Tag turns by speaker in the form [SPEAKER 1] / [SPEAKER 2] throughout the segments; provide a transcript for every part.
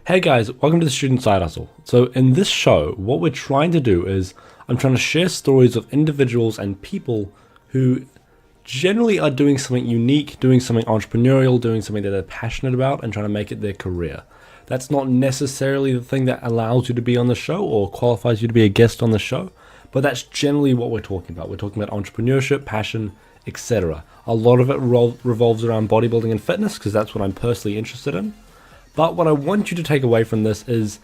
[SPEAKER 1] Hey guys, welcome to the Student Side Hustle. So in this show, what we're trying to do is I'm trying to share stories of individuals and people who generally are doing something unique, doing something entrepreneurial, doing something that they're passionate about and trying to make it their career. That's not necessarily the thing that allows you to be on the show or qualifies you to be a guest on the show, but that's generally what we're talking about. We're talking about entrepreneurship, passion, etc. A lot of it revolves around bodybuilding and fitness because that's what I'm personally interested in. But what I want you to take away from this is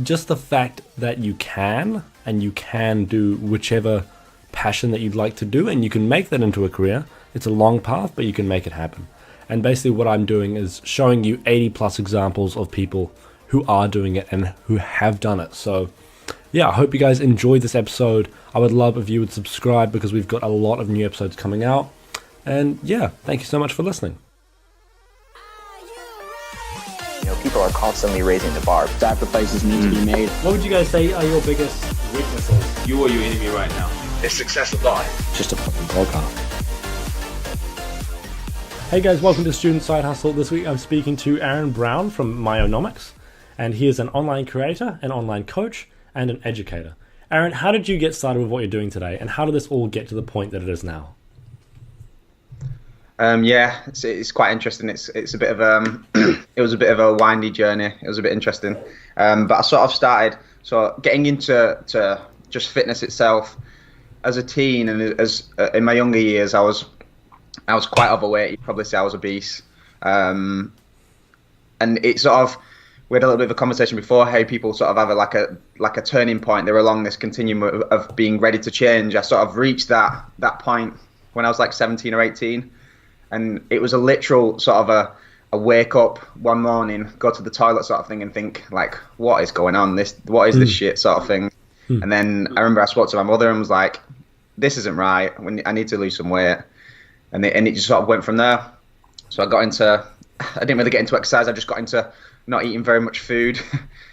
[SPEAKER 1] just the fact that you can do whichever passion that you'd like to do, and you can make that into a career. It's a long path, but you can make it happen. And basically what I'm doing is showing you 80 plus examples of people who are doing it and who have done it. So yeah, I hope you guys enjoyed this episode. I would love if you would subscribe because we've got a lot of new episodes coming out. And yeah, thank you so much for listening.
[SPEAKER 2] People are constantly raising the bar.
[SPEAKER 3] Sacrifices need to be made.
[SPEAKER 1] What would you guys say are your biggest weaknesses?
[SPEAKER 4] You are your enemy right now.
[SPEAKER 5] The success of life.
[SPEAKER 3] Just a fucking podcast.
[SPEAKER 1] Hey guys, welcome to Student Side Hustle. This week I'm speaking to Aaron Brown from Myonomics, and he is an online creator, an online coach, and an educator. Aaron, how did you get started with what you're doing today, and how did this all get to the point that it is now?
[SPEAKER 2] It's quite interesting. It's a bit of it was a bit of a windy journey. It was a bit interesting, but I sort of started getting into just fitness itself as a teen, and as in my younger years, I was quite overweight. You'd probably say I was obese, and it sort of, we had a little bit of a conversation before how people sort of have a turning point. They're along this continuum of being ready to change. I sort of reached that point when I was like 17 or 18. And it was a literal sort of a wake up one morning, go to the toilet sort of thing and think like, what is going on? What is this shit sort of thing? And then I remember I spoke to my mother and was like, this isn't right. I need to lose some weight. And it just sort of went from there. So I didn't really get into exercise. I just got into not eating very much food,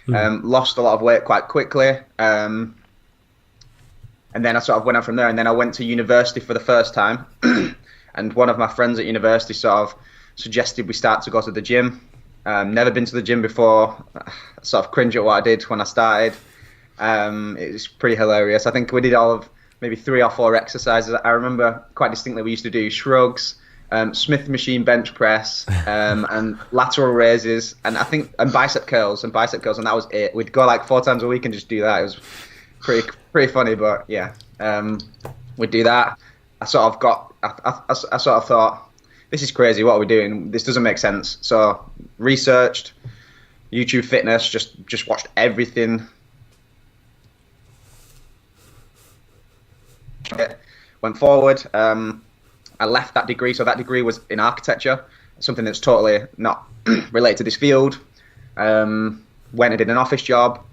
[SPEAKER 2] lost a lot of weight quite quickly. And then I sort of went on from there. And then I went to university for the first time. And one of my friends at university sort of suggested we start to go to the gym. Never been to the gym before. I sort of cringe at what I did when I started. It was pretty hilarious. I think we did all of maybe 3 or 4 exercises. I remember quite distinctly we used to do shrugs, Smith machine bench press, and lateral raises, and bicep curls, and that was it. We'd go like 4 times a week and just do that. It was pretty funny, but yeah, we'd do that. I sort of thought, this is crazy, what are we doing? This doesn't make sense. So researched YouTube fitness, just watched everything. Went forward. I left that degree. So that degree was in architecture, something that's totally not related to this field. Went and did an office job.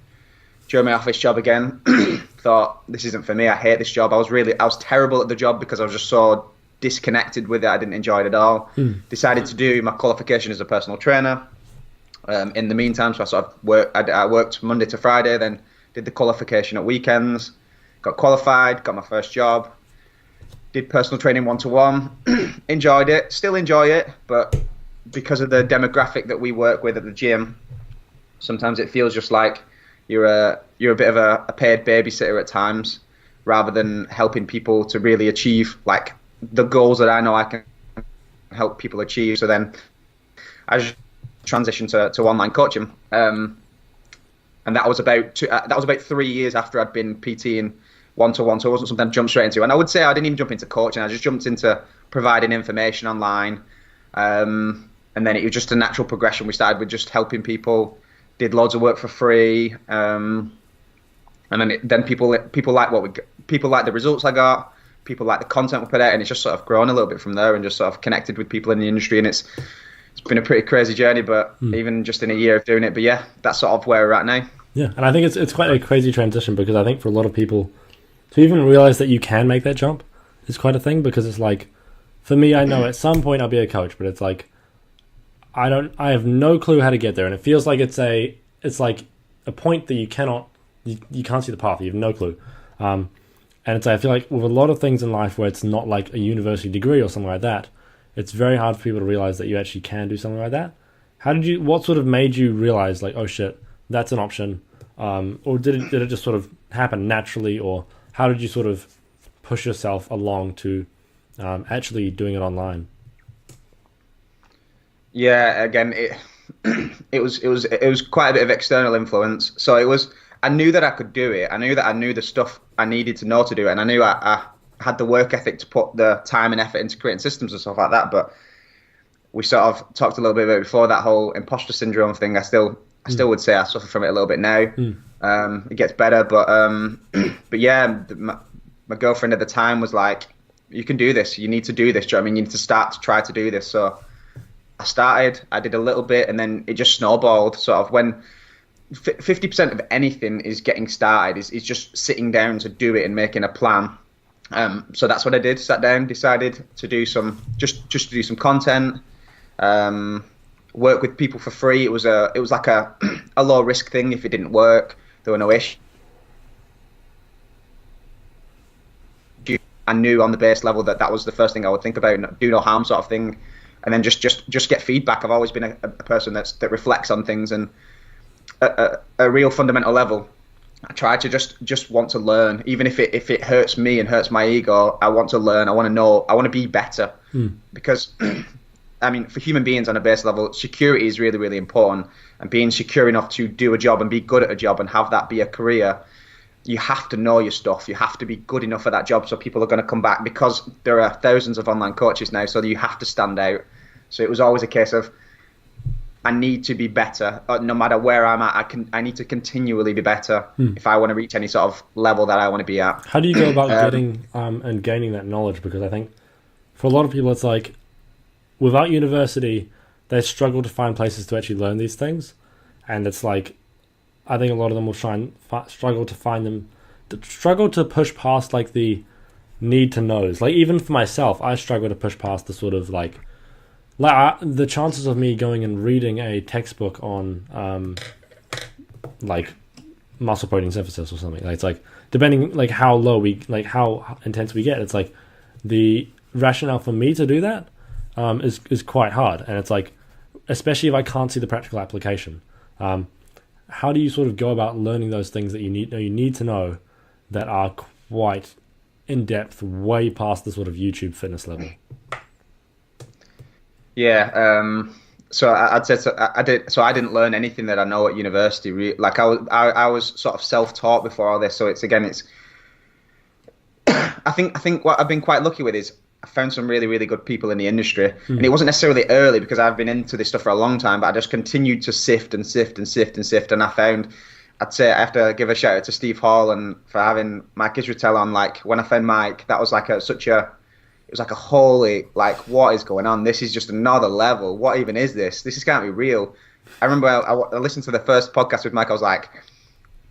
[SPEAKER 2] During my office job again, thought, this isn't for me. I hate this job. I was terrible at the job because I was just so disconnected with it. I didn't enjoy it at all. Decided to do my qualification as a personal trainer. In the meantime, so I worked Monday to Friday, then did the qualification at weekends, got qualified, got my first job, did personal training 1-to-1, enjoyed it, still enjoy it, but because of the demographic that we work with at the gym, sometimes it feels just like you're a bit of a paid babysitter at times, rather than helping people to really achieve like the goals that I know I can help people achieve. So then I just transitioned to online coaching, and that was about 3 years after I'd been PTing 1-to-1. So it wasn't something I jumped straight into. And I would say I didn't even jump into coaching. I just jumped into providing information online, and then it was just a natural progression. We started with just helping people. Did loads of work for free, and then people like the results I got, people like the content we put out, and it's just sort of grown a little bit from there, and just sort of connected with people in the industry, and it's been a pretty crazy journey, but even just in a year of doing it. But yeah, that's sort of where we're at now.
[SPEAKER 1] Yeah, and I think it's quite a crazy transition, because I think for a lot of people to even realize that you can make that jump is quite a thing, because it's like, for me, I know at some point I'll be a coach, but it's like I have no clue how to get there, and it feels like it's like a point that you can't see the path. You have no clue, and it's I feel like with a lot of things in life where it's not like a university degree or something like that, it's very hard for people to realize that you actually can do something like that, what sort of made you realize like, oh shit, that's an option? Or did it just sort of happen naturally, or how did you sort of push yourself along to actually doing it online?
[SPEAKER 2] Yeah, again, it was quite a bit of external influence. So I knew that I could do it. I knew that I knew the stuff I needed to know to do it, and I knew I had the work ethic to put the time and effort into creating systems and stuff like that. But we sort of talked a little bit about it before, that whole imposter syndrome thing. I still would say I suffer from it a little bit now. It gets better, but yeah, my girlfriend at the time was like, "You can do this. You need to do this. Do you know what I mean? You need to start to try to do this." So I started. I did a little bit, and then it just snowballed. Sort of when 50% of anything is getting started, is just sitting down to do it and making a plan. So that's what I did. Sat down, decided to do some just to do some content. Work with people for free. It was like a low risk thing. If it didn't work, there were no issues. I knew on the base level that was the first thing I would think about, do no harm sort of thing, and then just get feedback. I've always been a person that reflects on things, and at a real fundamental level, I try to just want to learn, even if it hurts me and hurts my ego. I want to learn. I want to know. I want to be better, because I mean, for human beings on a base level, security is really, really important, and being secure enough to do a job and be good at a job and have that be a career. You have to know your stuff. You have to be good enough at that job, so people are going to come back, because there are thousands of online coaches now, so you have to stand out. So it was always a case of, I need to be better. No matter where I'm at, I need to continually be better if I want to reach any sort of level that I want to be at.
[SPEAKER 1] How do you go about getting and gaining that knowledge? Because I think for a lot of people, it's like, without university, they struggle to find places to actually learn these things. And it's like, I think a lot of them will struggle to push past like the need to knows. Like, even for myself, I struggle to push past the sort of the chances of me going and reading a textbook on like muscle protein synthesis or something. Like, it's like, depending like how how intense we get, it's like the rationale for me to do that is quite hard. And it's like, especially if I can't see the practical application. How do you sort of go about learning those things that you need to know that are quite in depth, way past the sort of YouTube fitness level?
[SPEAKER 2] Yeah, so I'd say I did. So I didn't learn anything that I know at university. Like I was sort of self-taught before all this. So it's I think what I've been quite lucky with is I found some really, really good people in the industry, and it wasn't necessarily early, because I've been into this stuff for a long time, but I just continued to sift, and I found, I'd say I have to give a shout out to Steve Hall and for having Mike Israel on. Like, when I found Mike, that was like it was like a holy, like, what is going on? This is just another level. What even is this? This can't be real. I remember I listened to the first podcast with Mike. I was like,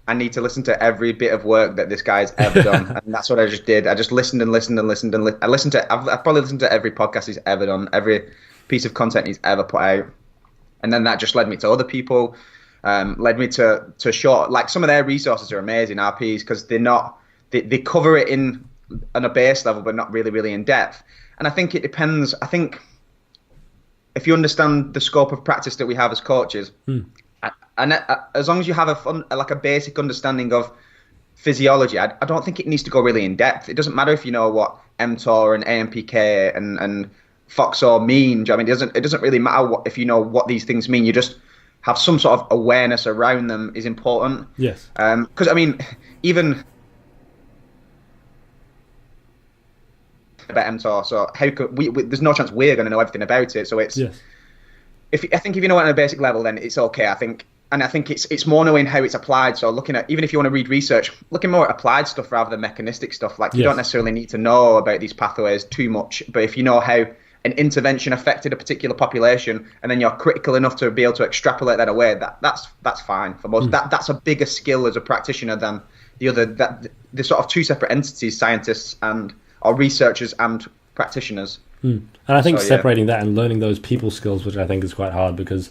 [SPEAKER 2] I need to listen to every bit of work that this guy's ever done. And that's what I just did. I just listened and listened. I've probably listened to every podcast he's ever done, every piece of content he's ever put out. And then that just led me to other people, led me to short, like, some of their resources are amazing, RPs, because they cover it on a base level, but not really, really in depth. And I think it depends. I think if you understand the scope of practice that we have as coaches, and as long as you have a basic understanding of physiology, I don't think it needs to go really in depth. It doesn't matter if you know what mTOR and AMPK and FOXO mean. I mean, it doesn't really matter if you know what these things mean. You just have some sort of awareness around them is important.
[SPEAKER 1] Yes.
[SPEAKER 2] Because I mean, even about mTOR, so how could we there's no chance we're going to know everything about it. So it's,
[SPEAKER 1] yes.
[SPEAKER 2] I think if you know it on a basic level, then it's okay. I think it's more knowing how it's applied. So looking at, even if you want to read research, looking more at applied stuff rather than mechanistic stuff. Like, you don't necessarily need to know about these pathways too much, but if you know how an intervention affected a particular population, and then you're critical enough to be able to extrapolate that away, that's fine for most. That's a bigger skill as a practitioner than the sort of two separate entities, scientists or researchers and practitioners.
[SPEAKER 1] And I think separating that and learning those people skills, which I think is quite hard, because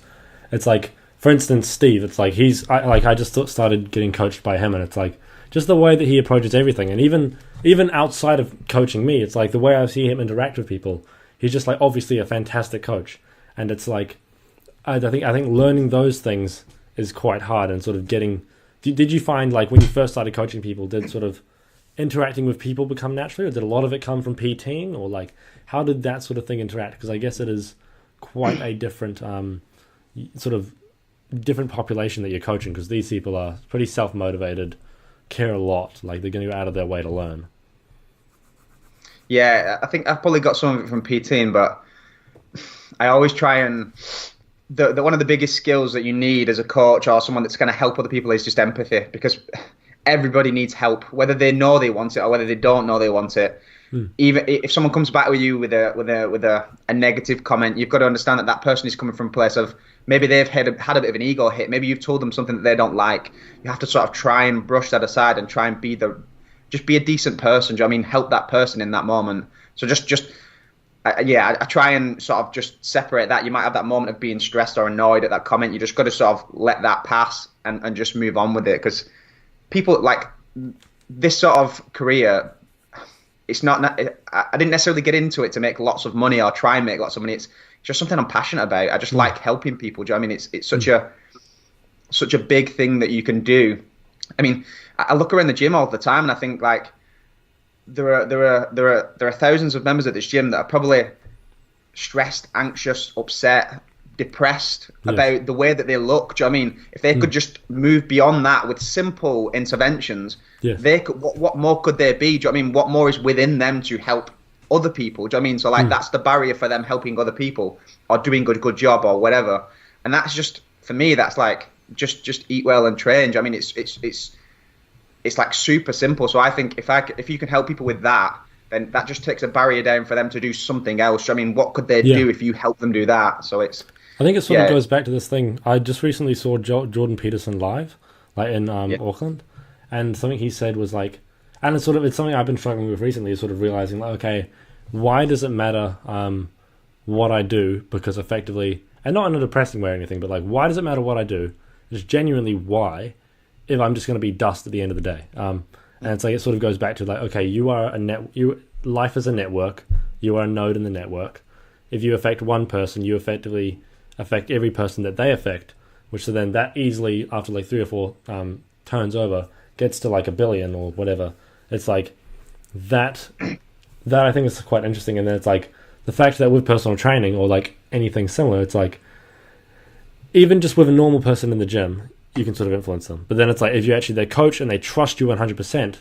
[SPEAKER 1] it's like, for instance, Steve, it's like I just started getting coached by him, and it's like just the way that he approaches everything. And even outside of coaching me, it's like the way I see him interact with people, he's just like obviously a fantastic coach. And it's like, I think learning those things is quite hard, and sort of getting. Did you find, like, when you first started coaching people, did sort of interacting with people become naturally, or did a lot of it come from PTing, or like how did that sort of thing interact? Because I guess it is quite a different sort of different population that you're coaching, because these people are pretty self-motivated, care a lot, like they're going to go out of their way to learn.
[SPEAKER 2] Yeah, I think I've probably got some of it from PTing, but I always try and the one of the biggest skills that you need as a coach or someone that's going to help other people is just empathy, because everybody needs help, whether they know they want it or whether they don't know they want it. Even if someone comes back with you with a negative comment, you've got to understand that that person is coming from a place of maybe they've had a bit of an ego hit. Maybe you've told them something that they don't like. You have to sort of try and brush that aside and try and be a decent person. Do you know what I mean? Help that person in that moment. So I try and sort of just separate that. You might have that moment of being stressed or annoyed at that comment. You just got to sort of let that pass and just move on with it, because people like this sort of career. It's not. I didn't necessarily get into it to make lots of money or try and make lots of money. It's just something I'm passionate about. I just like helping people. Do you know what I mean? It's such a big thing that you can do. I mean, I look around the gym all the time and I think, like, there are thousands of members at this gym that are probably stressed, anxious, upset, depressed about the way that they look. Do you know what I mean? If they could just move beyond that with simple interventions, they could. What more could there be? Do you know what I mean? What more is within them to help other people? Do you know what I mean? So like that's the barrier for them helping other people or doing a good job or whatever. And that's just, for me, that's like just eat well and train. Do you know what I mean? It's like super simple. So I think if you can help people with that, then that just takes a barrier down for them to do something else. Do you know what I mean, what could they do if you help them do that? So I think
[SPEAKER 1] it sort of goes back to this thing. I just recently saw Jordan Peterson live, like in Auckland, and something he said was like, and it's something I've been struggling with recently, is sort of realizing, like, okay, why does it matter what I do? Because effectively, and not in a depressing way or anything, but like, why does it matter what I do? Just genuinely why, if I'm just going to be dust at the end of the day. And it's like, it sort of goes back to like, okay, life is a network. You are a node in the network. If you affect one person, you effectively affect every person that they affect, which so then that easily, after like 3 or 4 turns over, gets to like 1 billion or whatever. It's like that I think is quite interesting. And then it's like the fact that with personal training or like anything similar, it's like even just with a normal person in the gym, you can sort of influence them. But then it's like if you're actually their coach and they trust you 100%,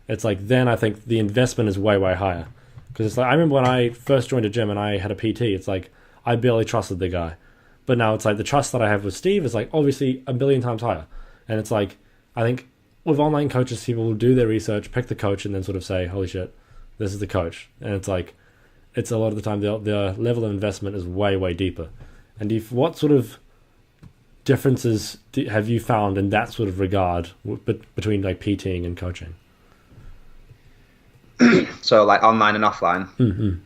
[SPEAKER 1] it's like then I think the investment is way, way higher. Because it's like, I remember when I first joined a gym and I had a PT, it's like I barely trusted the guy. But now it's like the trust that I have with Steve is like obviously 1 billion times higher. And it's like, I think with online coaches, people will do their research, pick the coach, and then sort of say, holy shit, this is the coach. And it's like, it's a lot of the time the level of investment is way, way deeper. And what sort of differences have you found in that sort of regard between like PTing and coaching?
[SPEAKER 2] So like online and offline.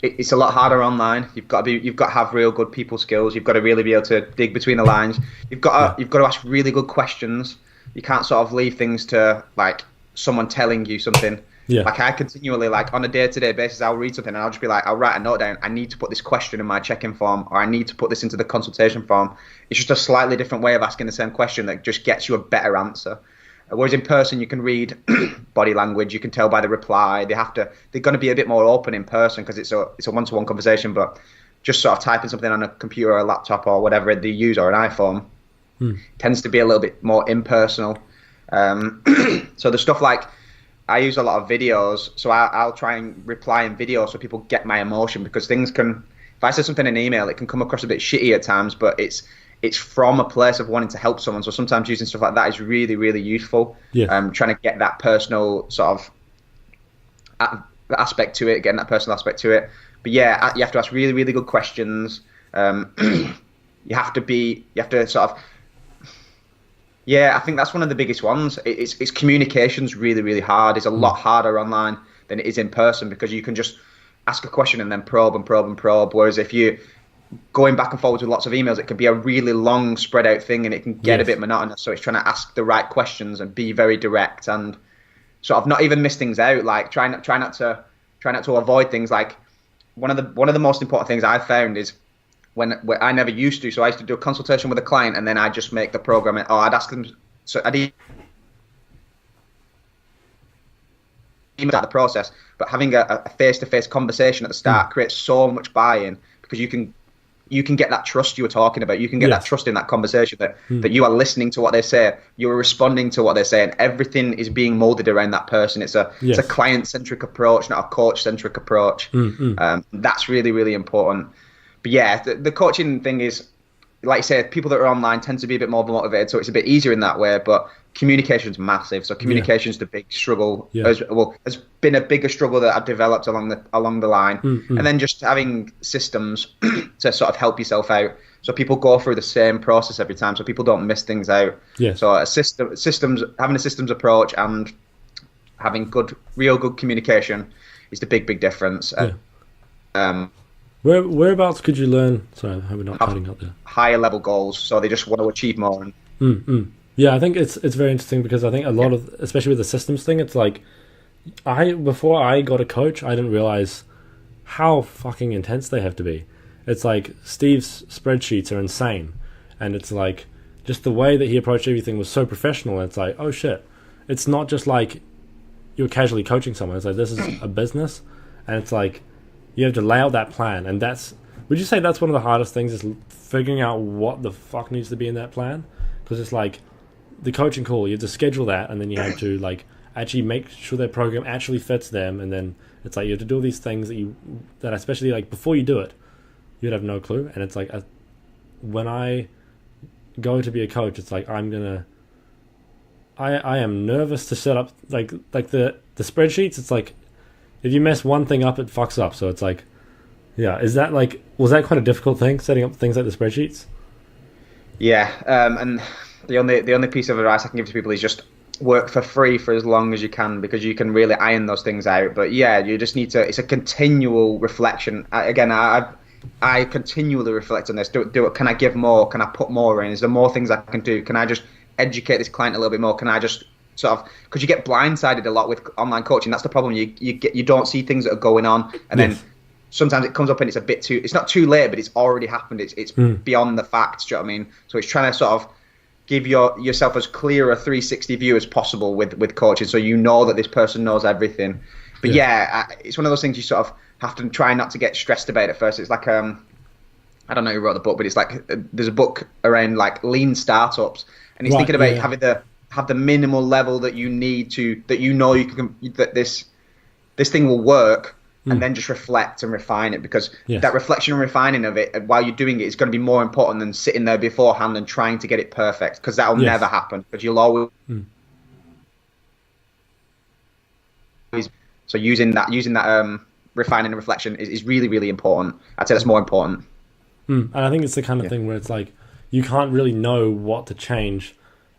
[SPEAKER 2] It's a lot harder online. You've got to have real good people skills. You've got to really be able to dig between the lines. You've got to ask really good questions. You can't sort of leave things to like someone telling you something. Like I continually, like on a day-to-day basis, I'll read something and I'll just be like, I'll write a note down. I need to put this question in my check-in form, or I need to put this into the consultation form. It's just a slightly different way of asking the same question that just gets you a better answer. Whereas in person, you can read body language. You can tell by the reply. They're going to be a bit more open in person because it's a one-to-one conversation. But just sort of typing something on a computer or a laptop or whatever they use, or an iPhone, tends to be a little bit more impersonal. So the stuff like, I use a lot of videos, so I'll try and reply in video so people get my emotion, because things can, if I say something in an email, it can come across a bit shitty at times, but it's from a place of wanting to help someone. So sometimes using stuff like that is really, really useful. Trying to get that personal sort of aspect to it, getting that personal aspect to it. But yeah, you have to ask really, really good questions. You have to sort of, I think that's one of the biggest ones. It's communication's really, really hard. It's a lot harder online than it is in person, because you can just ask a question and then probe and probe and probe. Whereas if you going back and forwards with lots of emails, it can be a really long spread out thing and it can get a bit monotonous. So it's trying to ask the right questions and be very direct and sort of not even miss things out. Like try not to avoid things. Like one of the most important things I've found is when I never used to. So I used to do a consultation with a client, and then I'd just make the program. I'd ask them. So I'd about the process, but having a face-to-face conversation at the start creates so much buy-in, because you can get that trust you were talking about. You can get that trust in that conversation that you are listening to what they say, you are responding to what they say, and everything is being molded around that person. It's a client-centric approach, not a coach-centric approach. That's really, really important. But yeah, the coaching thing is, like you said, people that are online tend to be a bit more motivated, so it's a bit easier in that way. But communication's massive. So communication's the big struggle. Has been a bigger struggle that I've developed along the line. And then just having systems to sort of help yourself out, so people go through the same process every time, so people don't miss things out. So having a systems approach and having real good communication is the big difference.
[SPEAKER 1] Whereabouts could you learn? Sorry, I hope we're not cutting out there.
[SPEAKER 2] Higher level goals, so they just want to achieve more.
[SPEAKER 1] Yeah, I think it's very interesting, because I think a lot of, especially with the systems thing, it's like before I got a coach, I didn't realize how fucking intense they have to be. It's like Steve's spreadsheets are insane, and it's like just the way that he approached everything was so professional. And it's like, oh shit, it's not just like you're casually coaching someone. It's like, this is a business, and it's like you have to lay out that plan. And would you say that's one of the hardest things, is figuring out what the fuck needs to be in that plan? Because it's like the coaching call, you have to schedule that, and then you have to like actually make sure that program actually fits them, and then it's like you have to do all these things that especially like before you do it, you'd have no clue. And it's like when I go to be a coach, it's like I am nervous to set up like the spreadsheets. It's like if you mess one thing up, it fucks up. So it's like, yeah, was that quite a difficult thing, setting up things like the spreadsheets?
[SPEAKER 2] Yeah, and the only piece of advice I can give to people is just work for free for as long as you can, because you can really iron those things out. But yeah, you just need to. It's a continual reflection. I continually reflect on this. Do it. Can I give more? Can I put more in? Is there more things I can do? Can I just educate this client a little bit more? Can I just sort of, because you get blindsided a lot with online coaching. That's the problem. You don't see things that are going on, and then sometimes it comes up and it's a bit too. It's not too late, but it's already happened. It's beyond the facts. Do you know what I mean? So it's trying to sort of give yourself as clear a 360 view as possible with coaching, so you know that this person knows everything. But it's one of those things you sort of have to try not to get stressed about at first. It's like I don't know who wrote the book, but it's like there's a book around like lean startups, and he's thinking about having have the minimal level that you need that this thing will work, and then just reflect and refine it, because that reflection and refining of it while you're doing it is going to be more important than sitting there beforehand and trying to get it perfect, because that'll never happen, because you'll always so using that refining and reflection is really, really important. I'd say that's more important.
[SPEAKER 1] And I think it's the kind of thing where it's like you can't really know what to change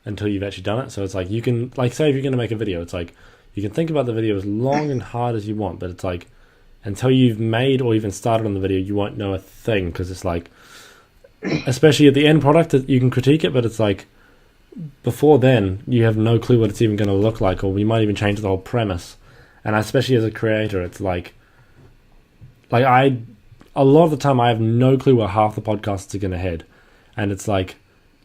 [SPEAKER 1] until you've actually done it. So it's like you can, like, say if you're going to make a video, it's like you can think about the video as long and hard as you want, but it's like until you've made or even started on the video, you won't know a thing, because it's like, especially at the end product, you can critique it, but it's like before then you have no clue what it's even going to look like, or you might even change the whole premise. And especially as a creator, it's like a lot of the time I have no clue where half the podcasts are going to head. And it's like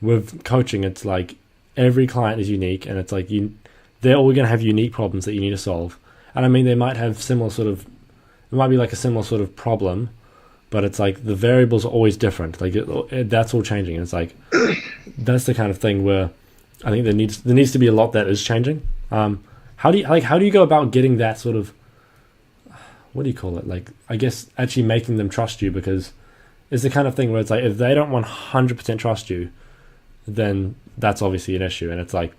[SPEAKER 1] with coaching, it's like every client is unique, and it's like they're all going to have unique problems that you need to solve. And I mean, they might have it might be like a similar sort of problem, but it's like the variables are always different. Like that's all changing. And it's like that's the kind of thing where I think there needs to be a lot that is changing. How do you go about getting that sort of, what do you call it? Like, I guess actually making them trust you, because it's the kind of thing where it's like if they don't 100% trust you, then that's obviously an issue. And it's like,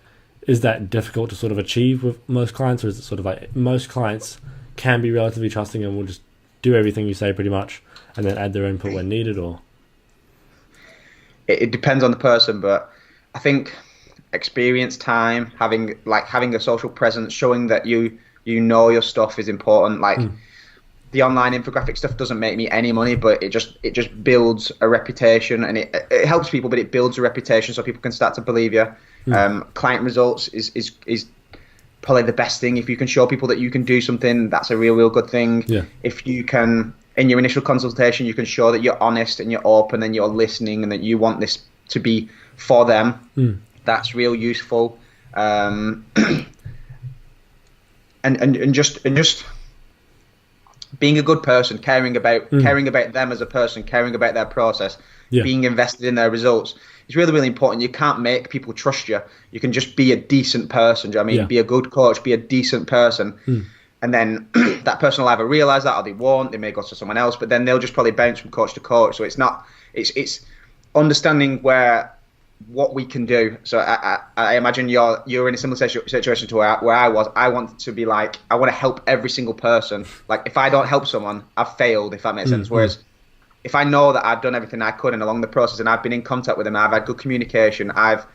[SPEAKER 1] is that difficult to sort of achieve with most clients, or is it sort of like most clients can be relatively trusting and will just do everything you say pretty much, and then add their input when needed? Or
[SPEAKER 2] it depends on the person, but I think experience, time, having a social presence, showing that you know your stuff is important. Like the online infographic stuff doesn't make me any money, but it just builds a reputation, and it helps people, but it builds a reputation so people can start to believe you. Client results is probably the best thing. If you can show people that you can do something, that's a real good thing. If you can in your initial consultation, you can show that you're honest and you're open and you're listening and that you want this to be for them. That's real useful. And just being a good person, caring about them as a person, caring about their process, being invested in their results is really, really important. You can't make people trust you. You can just be a decent person. Do you know what I mean? Be a good coach, be a decent person. And then that person will either realize that or they won't. They may go to someone else, but then they'll just probably bounce from coach to coach. So it's understanding what we can do. So I imagine you're in a similar situation to where I was. I want to be like, I want to help every single person. Like if I don't help someone, I've failed, if that makes sense. Whereas if I know that I've done everything I could and along the process and I've been in contact with them, I've had good communication, I've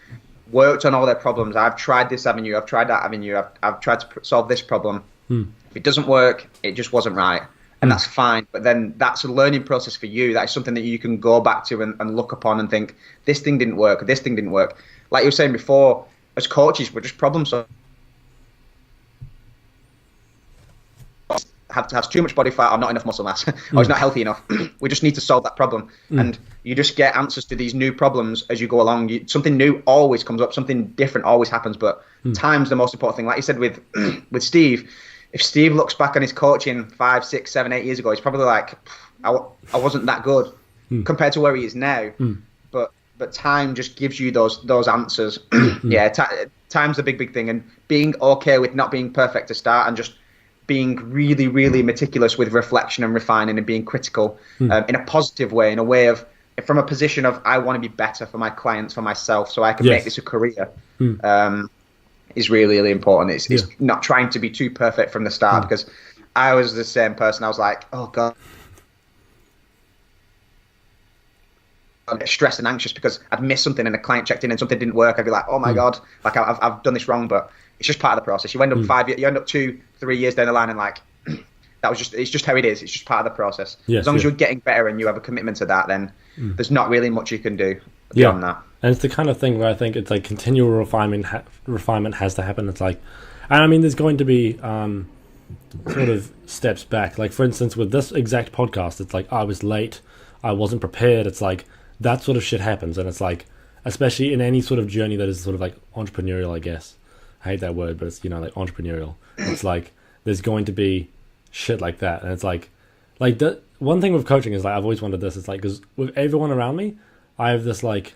[SPEAKER 2] worked on all their problems, I've tried this avenue, I've tried that avenue, I've tried to solve this problem. If it doesn't work, it just wasn't right. And that's fine. But then that's a learning process for you. That is something that you can go back to and look upon and think, this thing didn't work, or this thing didn't work. Like you were saying before, as coaches, we're just problem solvers. Has too much body fat or not enough muscle mass, or is not healthy enough. We just need to solve that problem. And you just get answers to these new problems as you go along. Something new always comes up, something different always happens, but time's the most important thing. Like you said with Steve, if Steve looks back on his coaching 5, 6, 7, 8 years ago, he's probably like, I wasn't that good compared to where he is now. But time just gives you those answers. Time's a big thing, and being okay with not being perfect to start, and just being really, really meticulous with reflection and refining and being critical in a positive way, in a way of, from a position of, I want to be better for my clients, for myself, so I can make this a career, is really, really important. It's not trying to be too perfect from the start, because I was the same person. I was like, oh God, I'm stressed and anxious because I'd missed something and a client checked in and something didn't work. I'd be like, oh my God, like I've done this wrong, but it's just part of the process. You end up you end up 2, 3 years down the line and like, it's just how it is. It's just part of the process. As long as you're getting better and you have a commitment to that, then there's not really much you can do beyond that.
[SPEAKER 1] And it's the kind of thing where I think it's like continual refinement has to happen. It's like, and I mean, there's going to be sort of steps back. Like for instance, with this exact podcast, it's like I was late, I wasn't prepared. It's like that sort of shit happens, and it's like, especially in any sort of journey that is sort of like entrepreneurial, I guess. I hate that word, but it's, you know, like entrepreneurial. It's like there's going to be shit like that, and it's like the one thing with coaching is like I've always wanted this. It's like, because with everyone around me, I have this like,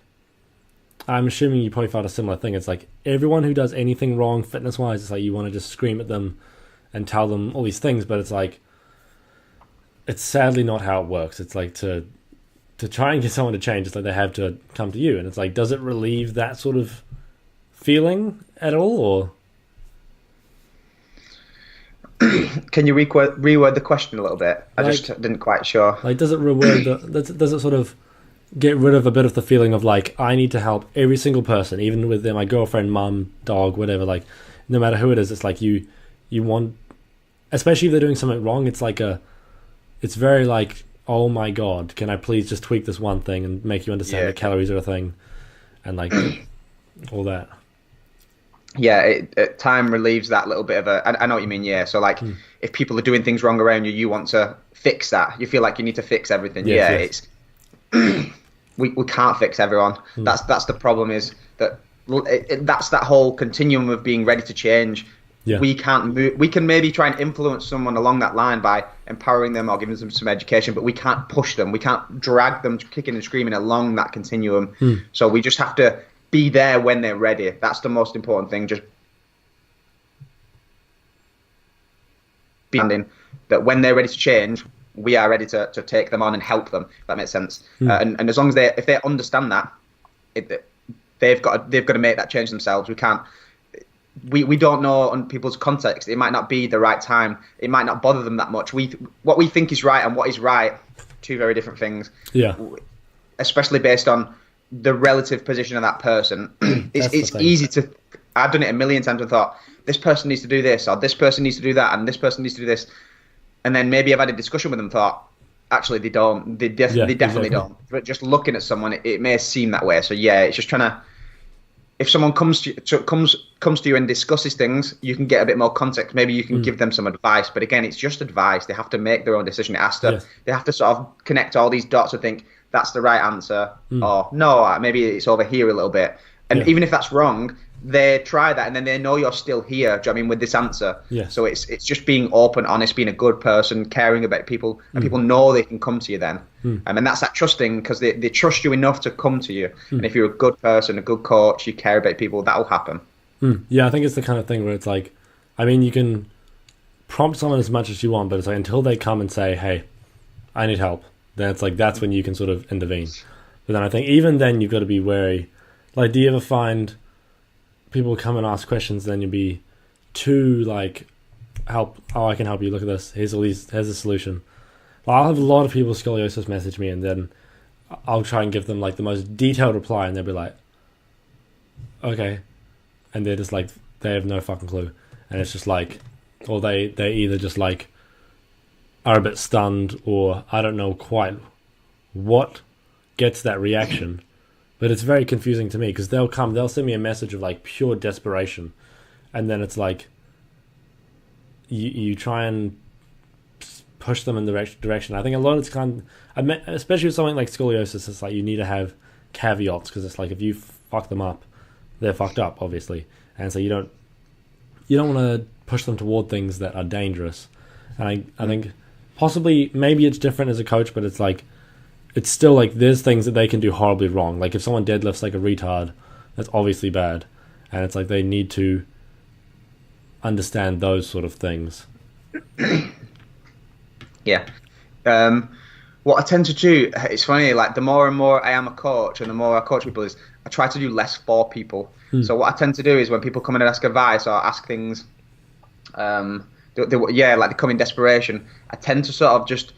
[SPEAKER 1] I'm assuming you probably found a similar thing. It's like everyone who does anything wrong fitness wise, it's like you want to just scream at them and tell them all these things, but it's like it's sadly not how it works. It's like to try and get someone to change, it's like they have to come to you, and it's like, does it relieve that sort of feeling at all, or
[SPEAKER 2] can you reword the question a little bit? I just didn't quite sure.
[SPEAKER 1] Like, does it does it sort of get rid of a bit of the feeling of like, I need to help every single person, even with my girlfriend, mum, dog, whatever, like no matter who it is, it's like you want, especially if they're doing something wrong, it's like it's very like, oh my God, can I please just tweak this one thing and make you understand that calories are a thing, and like all that. Time relieves that little bit of I know what you mean. So like if people are doing things wrong around you, you want to fix that. You feel like you need to fix everything. It's we can't fix everyone. That's the problem, is that that's that whole continuum of being ready to change. We can't move. We can maybe try and influence someone along that line by empowering them or giving them some education, but we can't push them. We can't drag them kicking and screaming along that continuum. So we just have to be there when they're ready. That's the most important thing. Just be that when they're ready to change, we are ready to take them on and help them. If that makes sense. And as long as if they understand that, they've got to make that change themselves. We can't. We don't know on people's context. It might not be the right time. It might not bother them that much. What we think is right and what is right, two very different things. Especially based on the relative position of that person. It's easy to. I've done it a million times and thought, this person needs to do this, or this person needs to do that, and this person needs to do this, and then maybe I've had a discussion with them, thought, actually they don't. They definitely don't. But just looking at someone, it may seem that way. So it's just trying to
[SPEAKER 2] if someone comes to you and discusses things, you can get a bit more context. Maybe you can give them some advice, but again, it's just advice. They have to make their own decision. They have to sort of connect all these dots and think that's the right answer, or no, maybe it's over here a little bit. And even if that's wrong, they try that, and then they know you're still here. Do you know what I mean, with this answer?
[SPEAKER 1] Yeah.
[SPEAKER 2] So it's just being open, honest, being a good person, caring about people, and people know they can come to you then. And that's that trusting, because they trust you enough to come to you. And if you're a good person, a good coach, you care about people, that'll happen.
[SPEAKER 1] Yeah, I think it's the kind of thing where it's like, I mean, you can prompt someone as much as you want, but it's like until they come and say, hey, I need help, then it's like that's when you can sort of intervene. But then I think even then you've got to be wary. Like, do you ever find people come and ask questions, then you'll be too like, I can help you, look at this, here's a solution. Well, I'll have a lot of people with scoliosis message me, and then I'll try and give them like the most detailed reply, and they'll be like, okay, and they're just like, they have no fucking clue. And it's just like, or they either just like are a bit stunned, or I don't know quite what gets that reaction. But it's very confusing to me, because they'll send me a message of like pure desperation, and then it's like you try and push them in the direction. I think a lot of it's especially with something like scoliosis, it's like you need to have caveats, because it's like if you fuck them up, they're fucked up, obviously, and so you don't want to push them toward things that are dangerous. And I think possibly maybe it's different as a coach, but it's like, it's still like there's things that they can do horribly wrong. Like if someone deadlifts like a retard, that's obviously bad, and it's like they need to understand those sort of things.
[SPEAKER 2] Yeah. What I tend to do, it's funny, like the more and more I am a coach and the more I coach people, is I try to do less for people. So what I tend to do is when people come in and ask advice or ask things, like they come in desperation, I tend to sort of just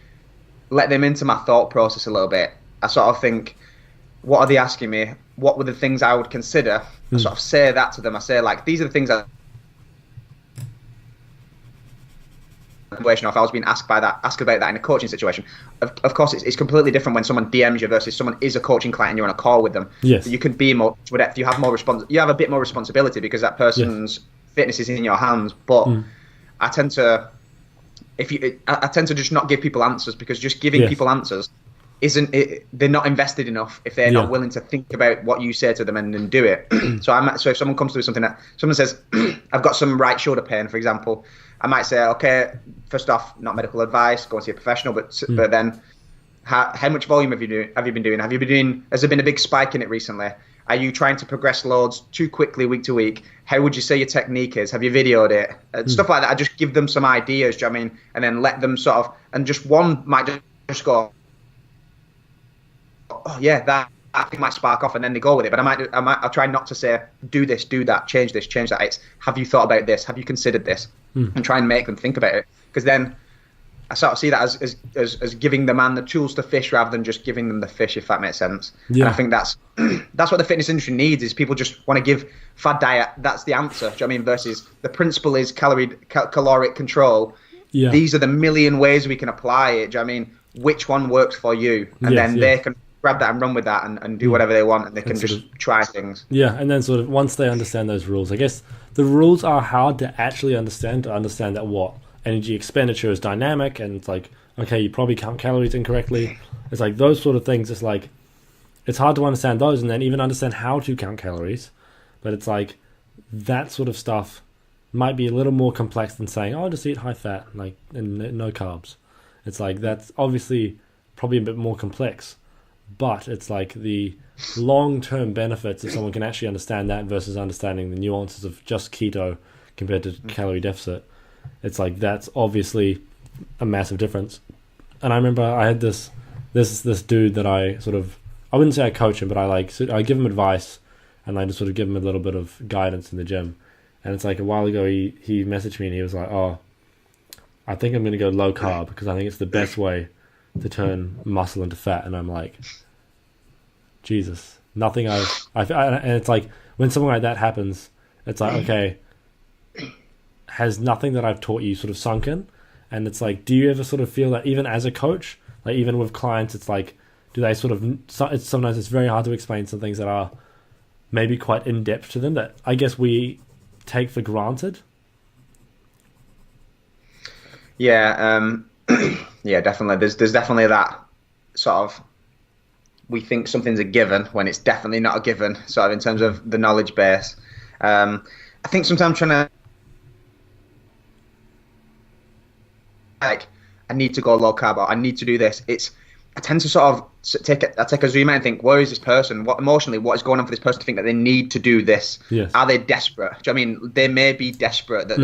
[SPEAKER 2] let them into my thought process a little bit. I sort of think, what are they asking me? What were the things I would consider? I sort of say that to them. I say, like, these are the things if I was being asked about that in a coaching situation. Of course, it's completely different when someone DMs you versus someone is a coaching client and you're on a call with them.
[SPEAKER 1] Yes.
[SPEAKER 2] You can be more, you have more you have a bit more responsibility because that person's fitness is in your hands. But I tend to, I tend to just not give people answers, because just giving people answers they're not invested enough if they're not willing to think about what you say to them and then do it. So if someone comes to me something that someone says, I've got some right shoulder pain, for example, I might say, okay, first off, not medical advice, go and see a professional, but then how much volume have you been doing? Has there been a big spike in it recently? Are you trying to progress loads too quickly week to week? How would you say your technique is? Have you videoed it? Stuff like that. I just give them some ideas, do you know what I mean? And then let them sort of, and just one might just go, oh yeah, that might spark off, and then they go with it. But I'll try not to say, do this, do that, change this, change that. It's, have you thought about this? Have you considered this? And try and make them think about it. Because then I sort of see that as giving the man the tools to fish rather than just giving them the fish, if that makes sense. Yeah. And I think that's what the fitness industry needs, is people just want to give fad diet. That's the answer. Do you know what I mean? Versus the principle is caloric control. Yeah. These are the million ways we can apply it. Do you know what I mean? Which one works for you? And then they can grab that and run with that and do whatever they want, and they can just try things. Yeah,
[SPEAKER 1] and then sort of once they understand those rules, I guess the rules are hard to actually understand, that what energy expenditure is dynamic, and it's like, okay, you probably count calories incorrectly. It's like those sort of things. It's like, it's hard to understand those, and then even understand how to count calories. But it's like that sort of stuff might be a little more complex than saying, oh, just eat high fat, like, and no carbs. It's like, that's obviously probably a bit more complex. But it's like the long-term benefits, if someone can actually understand that versus understanding the nuances of just keto compared to calorie deficit, it's like that's obviously a massive difference. And I remember I had this dude that I wouldn't say I coach him, but I give him advice, and I just sort of give him a little bit of guidance in the gym. And it's like a while ago he messaged me and he was like, oh, I think I'm going to go low carb because I think it's the best way to turn muscle into fat. And I'm like, Jesus, nothing and it's like, when something like that happens, it's like, okay, has nothing that I've taught you sort of sunk in? And it's like, do you ever sort of feel that even as a coach, like even with clients, it's like, do they sort of, sometimes it's very hard to explain some things that are maybe quite in depth to them that I guess we take for granted.
[SPEAKER 2] Yeah, yeah, definitely. There's definitely that sort of, we think something's a given when it's definitely not a given, sort of in terms of the knowledge base. I think sometimes trying to, like, I need to go low carb, or I need to do this. I tend to sort of take a zoom out and think, where is this person? What is going on for this person to think that they need to do this?
[SPEAKER 1] Yes.
[SPEAKER 2] Are they desperate? Do you know what I mean? They may be desperate that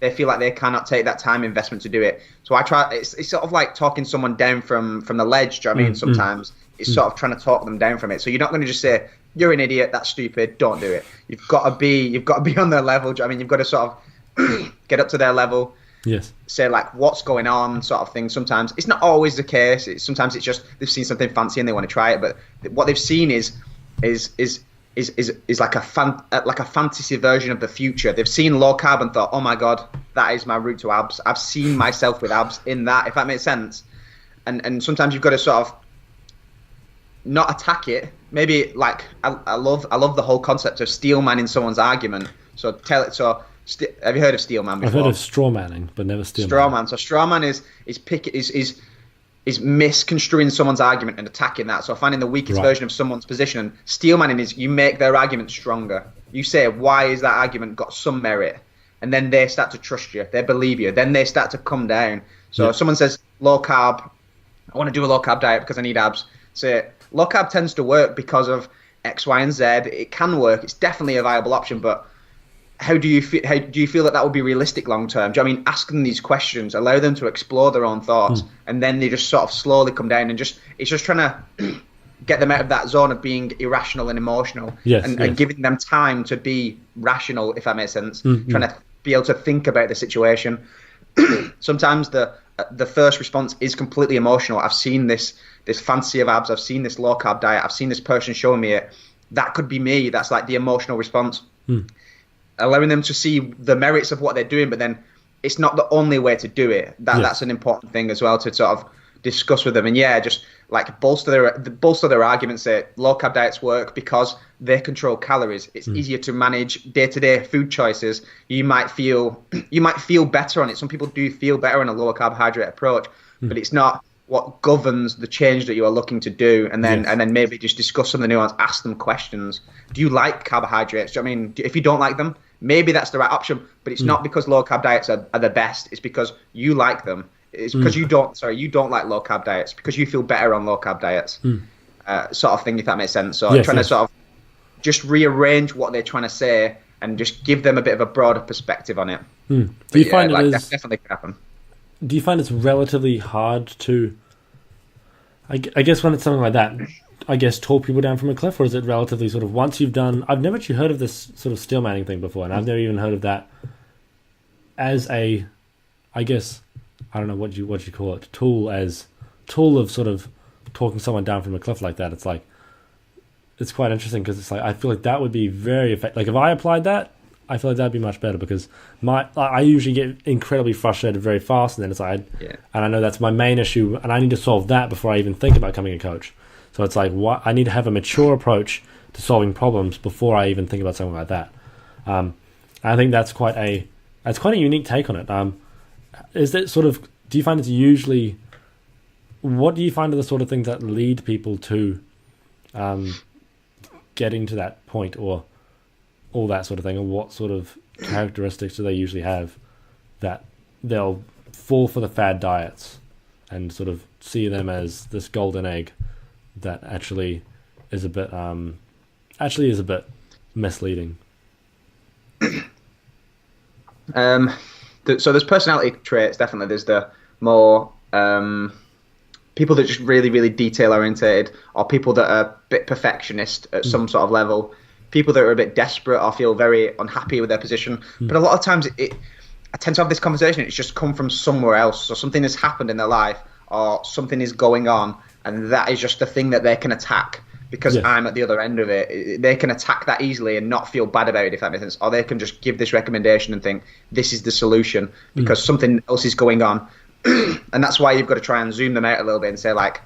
[SPEAKER 2] they feel like they cannot take that time investment to do it. So I try. It's sort of like talking someone down from the ledge. Do you know what I mean? Sometimes it's sort of trying to talk them down from it. So you're not going to just say, you're an idiot, that's stupid, don't do it. You've got to be on their level. Do you know what I mean? You've got to sort of get up to their level.
[SPEAKER 1] Yes.
[SPEAKER 2] Say like, what's going on, sort of thing. Sometimes it's not always the case. Sometimes it's just they've seen something fancy and they want to try it. But what they've seen is like a fantasy version of the future. They've seen low carb and thought, oh my god, that is my route to abs. I've seen myself with abs in that, if that makes sense. And sometimes you've got to sort of not attack it. Maybe like I love the whole concept of steel manning someone's argument. So tell it. So have you heard of steel man before?
[SPEAKER 1] I've heard of straw manning, but never steel
[SPEAKER 2] straw
[SPEAKER 1] man.
[SPEAKER 2] So straw man is misconstruing someone's argument and attacking that. So finding the weakest version of someone's position. And steel manning is you make their argument stronger. You say, why is that argument got some merit? And then they start to trust you. They believe you. Then they start to come down. So if someone says low carb, I want to do a low carb diet because I need abs. Say low carb tends to work because of X, Y, and Z. It can work. It's definitely a viable option, but how do you feel that would be realistic long term? Do you know what I mean? Ask them these questions, allow them to explore their own thoughts, and then they just sort of slowly come down and it's just trying to get them out of that zone of being irrational and emotional, and giving them time to be rational, if that makes sense. Trying to be able to think about the situation. Sometimes the first response is completely emotional. I've seen this fantasy of abs. I've seen this low carb diet. I've seen this person showing me it. That could be me. That's like the emotional response. Allowing them to see the merits of what they're doing, but then it's not the only way to do it. That's an important thing as well to sort of discuss with them. And just like bolster their arguments. Say low carb diets work because they control calories. It's easier to manage day-to-day food choices. You might feel better on it. Some people do feel better on a lower carbohydrate approach, but it's not what governs the change that you are looking to do. And then maybe just discuss some of the nuance. Ask them questions. Do you like carbohydrates? Do you know what I mean? If you don't like them, maybe that's the right option, but it's not because low carb diets are the best. It's because you like them. It's because you don't like low carb diets, because you feel better on low carb diets, sort of thing, if that makes sense. So trying to sort of just rearrange what they're trying to say and just give them a bit of a broader perspective on it.
[SPEAKER 1] Do you find
[SPEAKER 2] definitely could happen.
[SPEAKER 1] Do you find it's relatively hard to, I guess when it's something like that, I guess talk people down from a cliff, or is it relatively sort of once you've done? I've never actually heard of this sort of steel manning thing before, and I've never even heard of that as a, I guess, I don't know what you call it, tool of sort of talking someone down from a cliff like that. It's like, it's quite interesting because it's like I feel like that would be very effective. Like if I applied that, I feel like that'd be much better, because I usually get incredibly frustrated very fast, and then it's like, and I know that's my main issue, and I need to solve that before I even think about becoming a coach. So it's like, I need to have a mature approach to solving problems before I even think about something like that. I think that's quite a unique take on it. Is that sort of? Do you find it's usually? What do you find are the sort of things that lead people to getting to that point, or all that sort of thing, and what sort of characteristics do they usually have that they'll fall for the fad diets and sort of see them as this golden egg that actually is a bit misleading?
[SPEAKER 2] So there's personality traits, definitely. There's the more people that just really, really detail orientated, or people that are a bit perfectionist at some sort of level, people that are a bit desperate or feel very unhappy with their position. But a lot of times I tend to have this conversation, it's just come from somewhere else. So something has happened in their life, or something is going on, and that is just the thing that they can attack. Because I'm at the other end of it, they can attack that easily and not feel bad about it, if that makes sense. Or they can just give this recommendation and think, this is the solution, because something else is going on. And that's why you've got to try and zoom them out a little bit and say, like,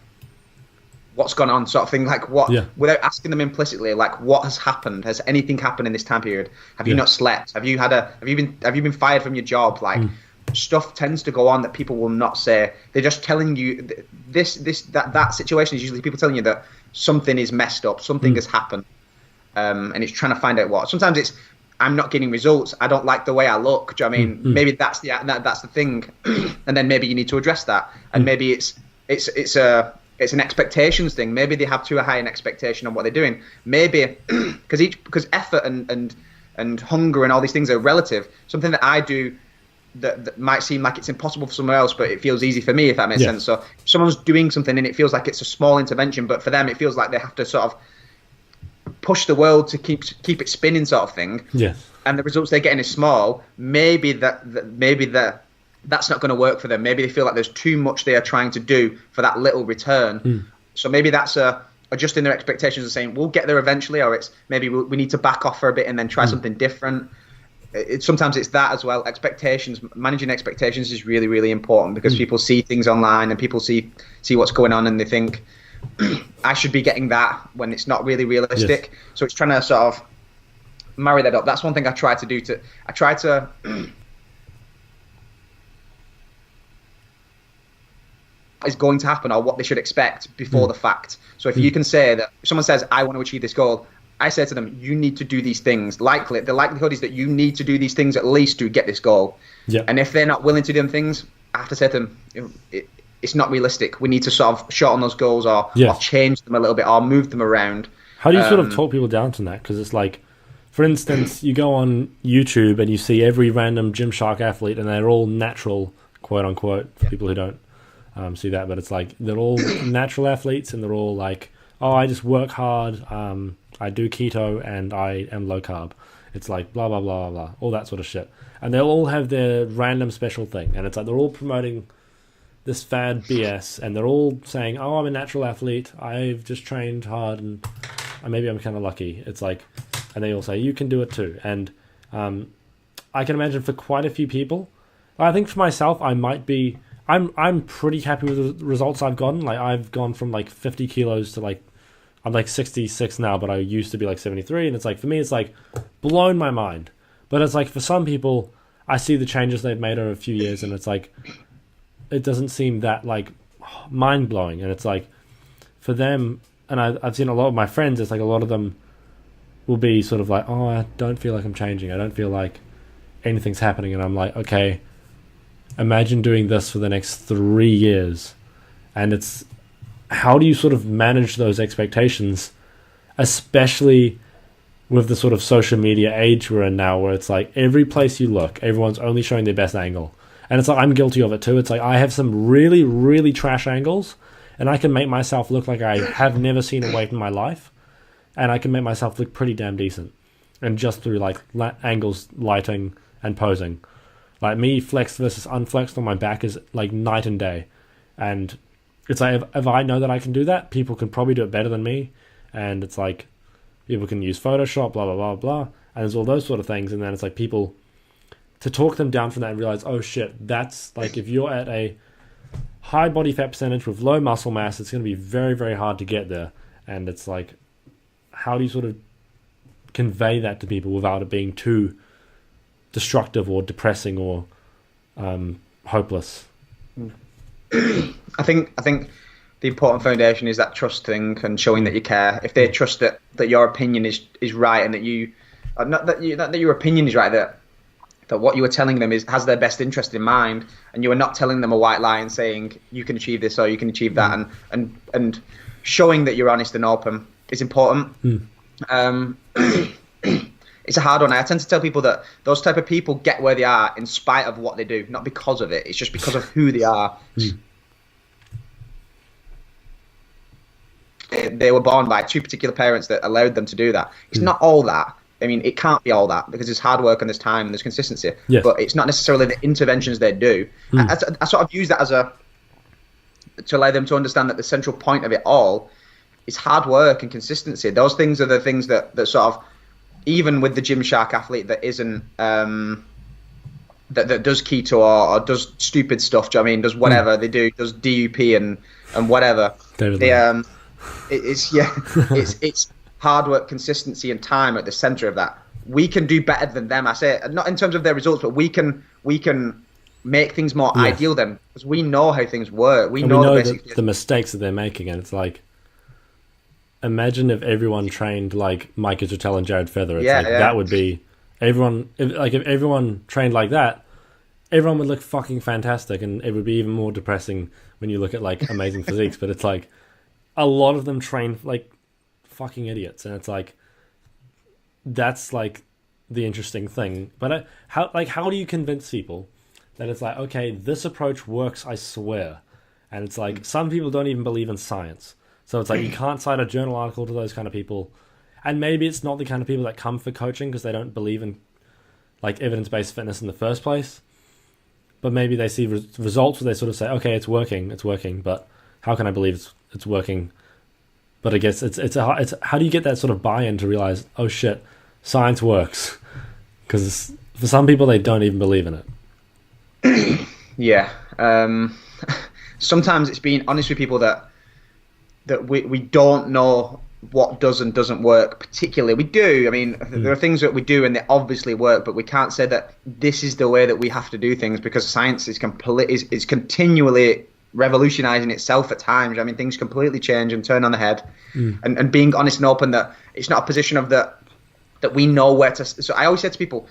[SPEAKER 2] what's gone on, sort of thing. Like what,
[SPEAKER 1] Yeah.
[SPEAKER 2] without asking them implicitly, like what has happened? Has anything happened in this time period? Have you not slept? Have you been fired from your job? Like stuff tends to go on that people will not say. They're just telling you that situation is usually people telling you that something is messed up, something has happened, and it's trying to find out what. Sometimes it's, I'm not getting results. I don't like the way I look. Do you know what I mean? Maybe that's the thing, and then maybe you need to address that. And maybe it's an expectations thing. Maybe they have too high an expectation on what they're doing. Maybe because effort and hunger and all these things are relative. Something that I do that might seem like it's impossible for someone else, but it feels easy for me, if that makes sense. So if someone's doing something and it feels like it's a small intervention, but for them it feels like they have to sort of push the world to keep it spinning, sort of thing.
[SPEAKER 1] Yes.
[SPEAKER 2] And the results they're getting is small. Maybe that's not going to work for them. Maybe they feel like there's too much they are trying to do for that little return. So maybe that's adjusting their expectations and saying we'll get there eventually, or it's maybe we need to back off for a bit and then try something different. Sometimes it's that as well. Expectations, managing expectations is really, really important, because people see things online and people see what's going on and they think I should be getting that when it's not really realistic. Yes. So it's trying to sort of marry that up. That's one thing I try to do. I try to is going to happen or what they should expect before the fact. So if you can say that, if someone says I want to achieve this goal, I say to them, you need to do these things. The likelihood is that you need to do these things at least to get this goal. Yeah. And if they're not willing to do them things, I have to say to them, it's not realistic. We need to sort of shorten those goals or change them a little bit or move them around.
[SPEAKER 1] How do you sort of talk people down from that? Because it's like, for instance, you go on YouTube and you see every random Gymshark athlete and they're all natural, quote unquote, for people who don't see that. But it's like they're all natural athletes and they're all like, oh, I just work hard, I do keto and I am low carb. It's like blah, blah, blah, blah, blah, all that sort of shit. And they'll all have their random special thing. And it's like they're all promoting this fad BS, and they're all saying, oh, I'm a natural athlete, I've just trained hard, and maybe I'm kind of lucky. It's like, and they all say, you can do it too. And I can imagine for quite a few people, I think for myself, I might be, I'm pretty happy with the results I've gotten. Like, I've gone from like 50 kilos to like, I'm like 66 now, but I used to be like 73. And it's like, for me, it's like blown my mind. But it's like, for some people, I see the changes they've made over a few years, and it's like, it doesn't seem that like mind blowing. And it's like, for them, and I've seen a lot of my friends, it's like a lot of them will be sort of like, oh, I don't feel like I'm changing. I don't feel like anything's happening. And I'm like, okay, imagine doing this for the next 3 years. And it's, how do you sort of manage those expectations, especially with the sort of social media age we're in now, where it's like every place you look, everyone's only showing their best angle. And it's like, I'm guilty of it too. It's like, I have some really, really trash angles, and I can make myself look like I have never seen a weight in my life, and I can make myself look pretty damn decent. And just through like angles, lighting, and posing. Like me flexed versus unflexed on my back is like night and day. And it's like, if I know that I can do that, people can probably do it better than me. And it's like, people can use Photoshop, blah, blah, blah, blah. And there's all those sort of things. And then it's like people, to talk them down from that and realize, oh shit, that's like, if you're at a high body fat percentage with low muscle mass, it's going to be very, very hard to get there. And it's like, how do you sort of convey that to people without it being too destructive or depressing or hopeless?
[SPEAKER 2] I think the important foundation is that trust thing and showing that you care. If they trust that your opinion is right, and that you not that your opinion is right, that what you are telling them has their best interest in mind, and you are not telling them a white lie and saying you can achieve this or you can achieve that, and showing that you're honest and open is important. It's a hard one. I tend to tell people that those type of people get where they are in spite of what they do, not because of it. It's just because of who they are. They were born by two particular parents that allowed them to do that. It's not all that. I mean, it can't be all that, because there's hard work and there's time and there's consistency. Yes. But it's not necessarily the interventions they do. I sort of use that to allow them to understand that the central point of it all is hard work and consistency. Those things are the things that sort of, even with the Gymshark athlete that isn't that does keto or does stupid stuff, do you know what I mean? Does whatever they do, does DUP and whatever. It's hard work, consistency, and time at the center of that. We can do better than them. I say not in terms of their results, but we can make things more ideal than, because we know how things work. We know
[SPEAKER 1] the mistakes that they're making, and it's like, imagine if everyone trained like Mike Isotel and Jared Feather. It's that would be everyone. If everyone trained like that, everyone would look fucking fantastic, and it would be even more depressing when you look at like amazing physiques. But it's like a lot of them train like fucking idiots, and it's like that's like the interesting thing. But how do you convince people that it's like, okay, this approach works, I swear? And it's like some people don't even believe in science. So it's like you can't cite a journal article to those kind of people. And maybe it's not the kind of people that come for coaching because they don't believe in like evidence-based fitness in the first place. But maybe they see results where they sort of say, okay, it's working, but how can I believe it's working? But I guess it's how do you get that sort of buy-in to realize, oh shit, science works? Because for some people, they don't even believe in it.
[SPEAKER 2] Yeah. Sometimes it's being honest with people that we don't know what does and doesn't work particularly. We do. I mean, there are things that we do and they obviously work, but we can't say that this is the way that we have to do things, because science is continually revolutionizing itself at times. I mean, things completely change and turn on the head. And being honest and open that it's not a position of that we know where to. So I always say to people,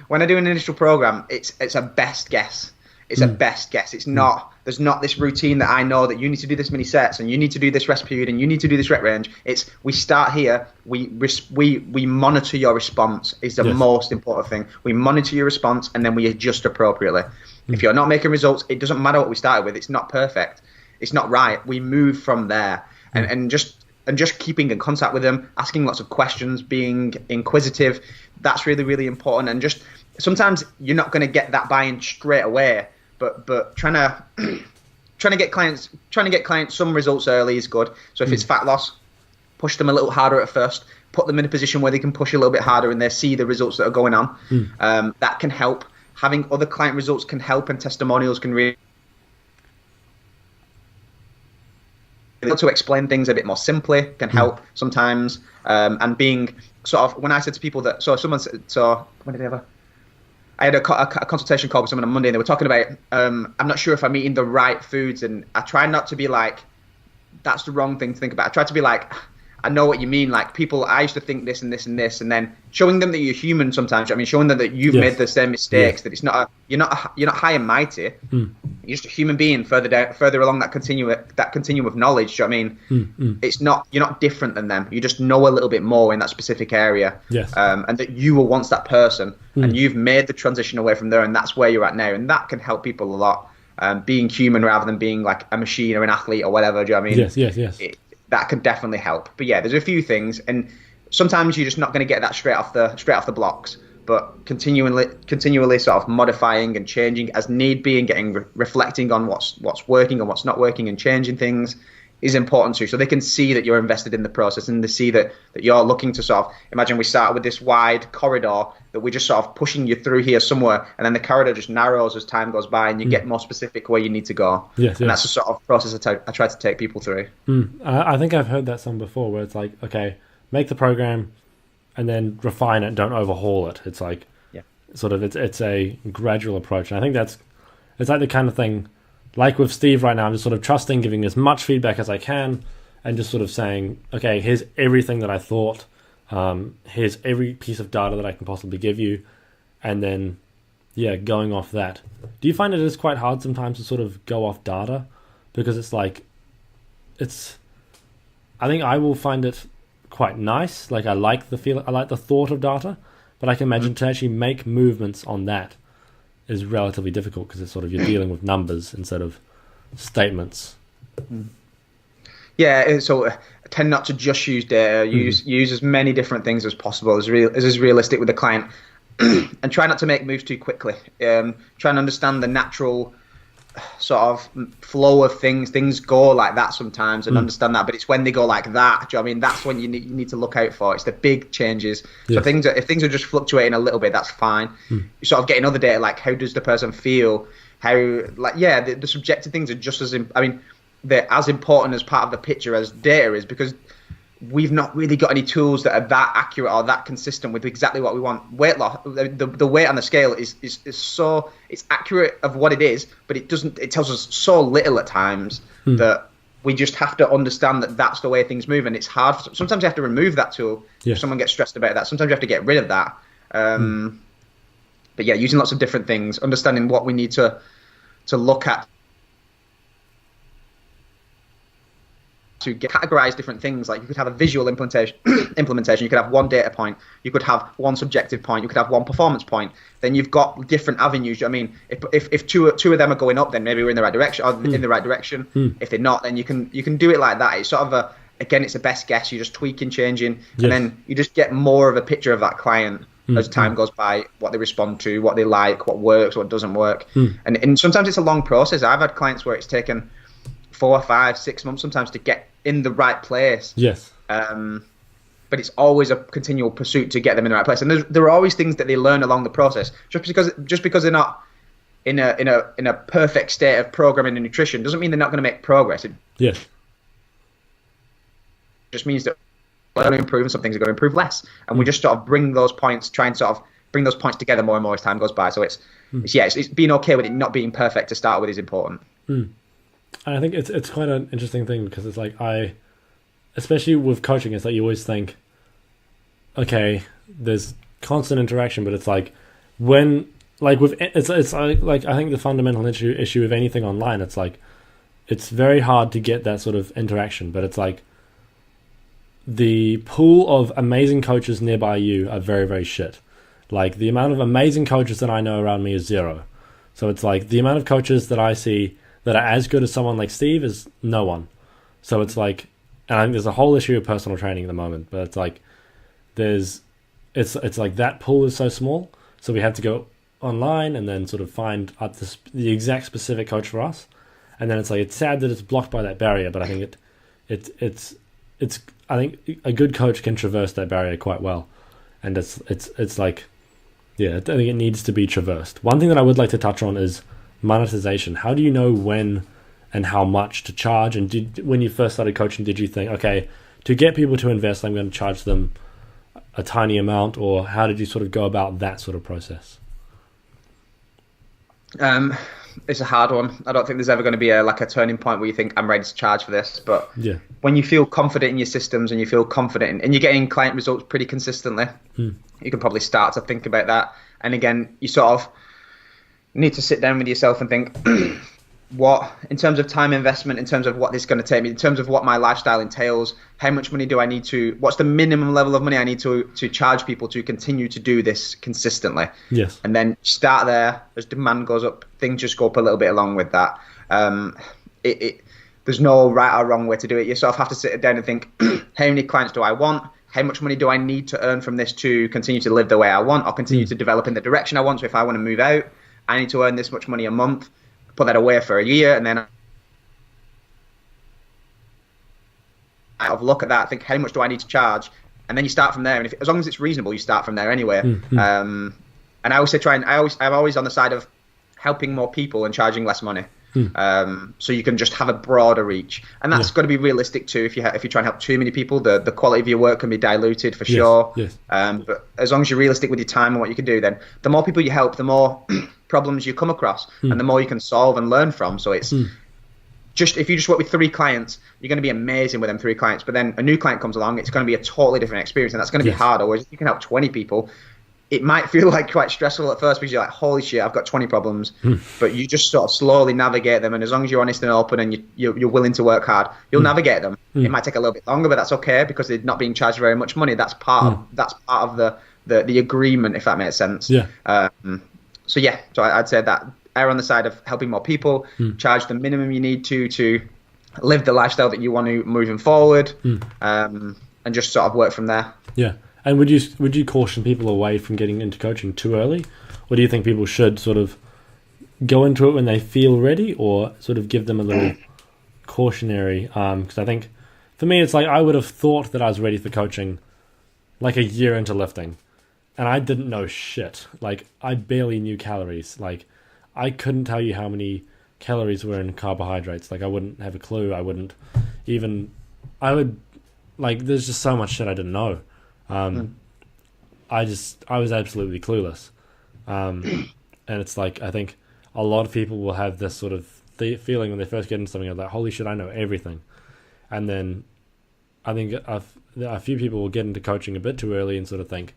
[SPEAKER 2] when I do an initial program, it's a best guess. It's a best guess. It's not. There's not this routine that I know that you need to do this many sets and you need to do this rest period and you need to do this rep range. It's we start here. We monitor your response is the most important thing. We monitor your response and then we adjust appropriately. If you're not making results, it doesn't matter what we started with. It's not perfect. It's not right. We move from there and just keeping in contact with them, asking lots of questions, being inquisitive. That's really, really important. And just sometimes you're not going to get that buy-in straight away. But trying to get clients some results early is good. So if it's fat loss, push them a little harder at first. Put them in a position where they can push a little bit harder and they see the results that are going on. That can help. Having other client results can help, and testimonials can really to explain things a bit more simply can help sometimes. And being sort of, when I said to people that, when did they ever? I had a consultation call with someone on Monday, and they were talking about, I'm not sure if I'm eating the right foods, and I try not to be like, that's the wrong thing to think about. I try to be like, I know what you mean. Like people, I used to think this and this and this, and then showing them that you're human sometimes. I mean, showing them that you've made the same mistakes, that it's not you're not high and mighty. You're just a human being further along that continuum of knowledge. Do you know what I mean? It's not, you're not different than them. You just know a little bit more in that specific area. And that you were once that person, and you've made the transition away from there, and that's where you're at now, and that can help people a lot. Being human rather than being like a machine or an athlete or whatever. Do you know what I mean?
[SPEAKER 1] Yes.
[SPEAKER 2] That can definitely help. But yeah, there's a few things, and sometimes you're just not going to get that straight off the blocks. But continually sort of modifying and changing as need be, and getting reflecting on what's working and what's not working, and changing things is important too. So they can see that you're invested in the process, and they see that you're looking to sort of, imagine we start with this wide corridor that we're just sort of pushing you through here somewhere, and then the corridor just narrows as time goes by, and you get more specific where you need to go. And that's the sort of process I try to take people through.
[SPEAKER 1] I think I've heard that some before, where it's like, okay, make the program and then refine it, don't overhaul it. It's like sort of it's a gradual approach, and I think it's like the kind of thing. Like with Steve right now, I'm just sort of trusting, giving as much feedback as I can, and just sort of saying, okay, here's everything that I thought. Here's every piece of data that I can possibly give you. And then, going off that. Do you find it is quite hard sometimes to sort of go off data? Because it's like, I think I will find it quite nice. Like I like the thought of data, but I can imagine to actually make movements on that is relatively difficult, because it's sort of, you're dealing with numbers instead of statements.
[SPEAKER 2] Yeah, so I tend not to just use data. Use as many different things as possible, as is realistic with the client, and try not to make moves too quickly. Try and understand the natural sort of flow of things. Things go like that sometimes, and understand that. But it's when they go like that, do you know what I mean? That's when you need to look out for. It's the big changes. So if things are just fluctuating a little bit, that's fine. You're sort of getting other data, like how does the person feel? How, like, the subjective things are just as I mean, they're as important as part of the picture as data is, because we've not really got any tools that are that accurate or that consistent with exactly what we want. Weight loss, the weight on the scale is so, it's accurate of what it is, but it tells us so little at times that we just have to understand that that's the way things move. And it's hard. Sometimes you have to remove that tool if someone gets stressed about that. Sometimes you have to get rid of that. But yeah, using lots of different things, understanding what we need to look at, to categorize different things. Like you could have a visual implementation, you could have one data point, you could have one subjective point, you could have one performance point. Then you've got different avenues. I mean, if two of them are going up, then maybe we're in the right direction, or in the right direction. If they're not, then you can do it like that. It's sort of again, it's a best guess. You're just tweaking, changing, and then you just get more of a picture of that client as time goes by, what they respond to, what they like, what works, what doesn't work. And sometimes it's a long process. I've had clients where it's taken 4, 5, 6 months sometimes to get in the right place. But it's always a continual pursuit to get them in the right place. And there are always things that they learn along the process. Just because they're not in a perfect state of programming and nutrition doesn't mean they're not going to make progress. It just means that they're going to improve, and some things are going to improve less. And we just sort of bring those points, try and sort of bring those points together more and more as time goes by. So it's being okay with it not being perfect to start with is important.
[SPEAKER 1] And I think it's quite an interesting thing, because it's like, especially with coaching, it's like you always think, okay, there's constant interaction, but it's like it's like I think the fundamental issue of anything online, it's like it's very hard to get that sort of interaction, but it's like the pool of amazing coaches nearby you are very, very shit. Like the amount of amazing coaches that I know around me is 0. So it's like the amount of coaches that I see that are as good as someone like Steve is no one. So it's like, and I think there's a whole issue of personal training at the moment, but it's like it's like that pool is so small, so we have to go online and then sort of find out the exact specific coach for us, and then it's like, it's sad that it's blocked by that barrier, but I think it's I think a good coach can traverse that barrier quite well, and it's like, I think it needs to be traversed. One thing that I would like to touch on is monetization. How do you know when and how much to charge? And when you first started coaching, did you think, okay, to get people to invest, I'm going to charge them a tiny amount, or how did you sort of go about that sort of process?
[SPEAKER 2] It's a hard one. I don't think there's ever going to be a turning point where you think, I'm ready to charge for this. But when you feel confident in your systems and you feel confident and you're getting client results pretty consistently, you can probably start to think about that. And again, you sort of need to sit down with yourself and think, what, in terms of time investment, in terms of what this is going to take me, in terms of what my lifestyle entails, how much money do I need to, what's the minimum level of money I need to charge people to continue to do this consistently? And then start there. As demand goes up, things just go up a little bit along with that. There's no right or wrong way to do it. You sort of have to sit down and think, how many clients do I want? How much money do I need to earn from this to continue to live the way I want, or continue to develop in the direction I want? So if I want to move out, I need to earn this much money a month, put that away for a year, and then I look at that, think, how much do I need to charge? And then you start from there. And as long as it's reasonable, you start from there anyway. And I always say, I'm always on the side of helping more people and charging less money. So you can just have a broader reach, and that's got to be realistic too. If you try and help too many people, the quality of your work can be diluted for sure. But as long as you're realistic with your time and what you can do, then the more people you help, the more problems you come across, and the more you can solve and learn from. So it's just, if you just work with 3 clients, you're going to be amazing with them 3 clients. But then a new client comes along, it's going to be a totally different experience, and that's going to be harder. Whereas if you can help 20 people, it might feel like quite stressful at first, because you're like, holy shit, I've got 20 problems. But you just sort of slowly navigate them. And as long as you're honest and open and you're willing to work hard, you'll navigate them. It might take a little bit longer, but that's okay, because they're not being charged very much money. That's part of the agreement, if that makes sense. So I'd say that err on the side of helping more people, charge the minimum you need to live the lifestyle that you want to moving forward, and just sort of work from there.
[SPEAKER 1] And would you caution people away from getting into coaching too early? Or do you think people should sort of go into it when they feel ready, or sort of give them a little cautionary? Because I think for me, it's like, I would have thought that I was ready for coaching like a year into lifting, and I didn't know shit. Like, I barely knew calories. Like, I couldn't tell you how many calories were in carbohydrates. Like I wouldn't have a clue. I would like there's just so much shit I didn't know. I was absolutely clueless. And it's like I think a lot of people will have this sort of feeling when they first get into something of like, holy shit, I know everything. And then I think a few people will get into coaching a bit too early and sort of think,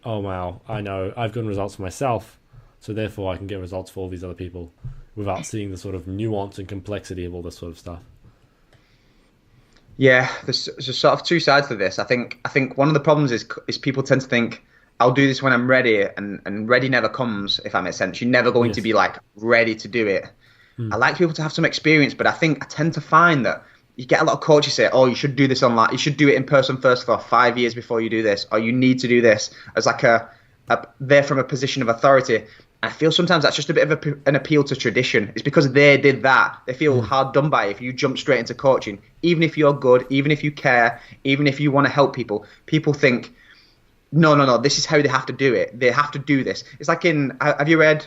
[SPEAKER 1] oh wow, I know, I've gotten results for myself, so therefore I can get results for all these other people, without seeing the sort of nuance and complexity of all this sort of stuff.
[SPEAKER 2] Yeah, there's sort of two sides to this. I think one of the problems is people tend to think, I'll do this when I'm ready, and ready never comes, if that makes sense. You're never going to be like ready to do it. I like people to have some experience, but I tend to find that you get a lot of coaches say, oh, you should do this online, you should do it in person first for 5 years before you do this, or you need to do this as like they're from a position of authority. I feel sometimes that's just a bit of an appeal to tradition. It's because they did that. They feel hard done by if you jump straight into coaching. Even if you're good, even if you care, even if you want to help people think, no, this is how they have to do it. They have to do this. It's like have you read,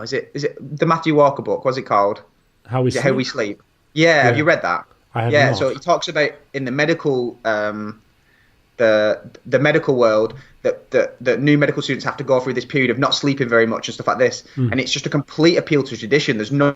[SPEAKER 2] is it the Matthew Walker book? What's it called?
[SPEAKER 1] How We
[SPEAKER 2] Sleep. Yeah, have you read that?
[SPEAKER 1] I have not.
[SPEAKER 2] So he talks about in the medical the medical world that new medical students have to go through this period of not sleeping very much and stuff like this, and it's just a complete appeal to tradition. There's no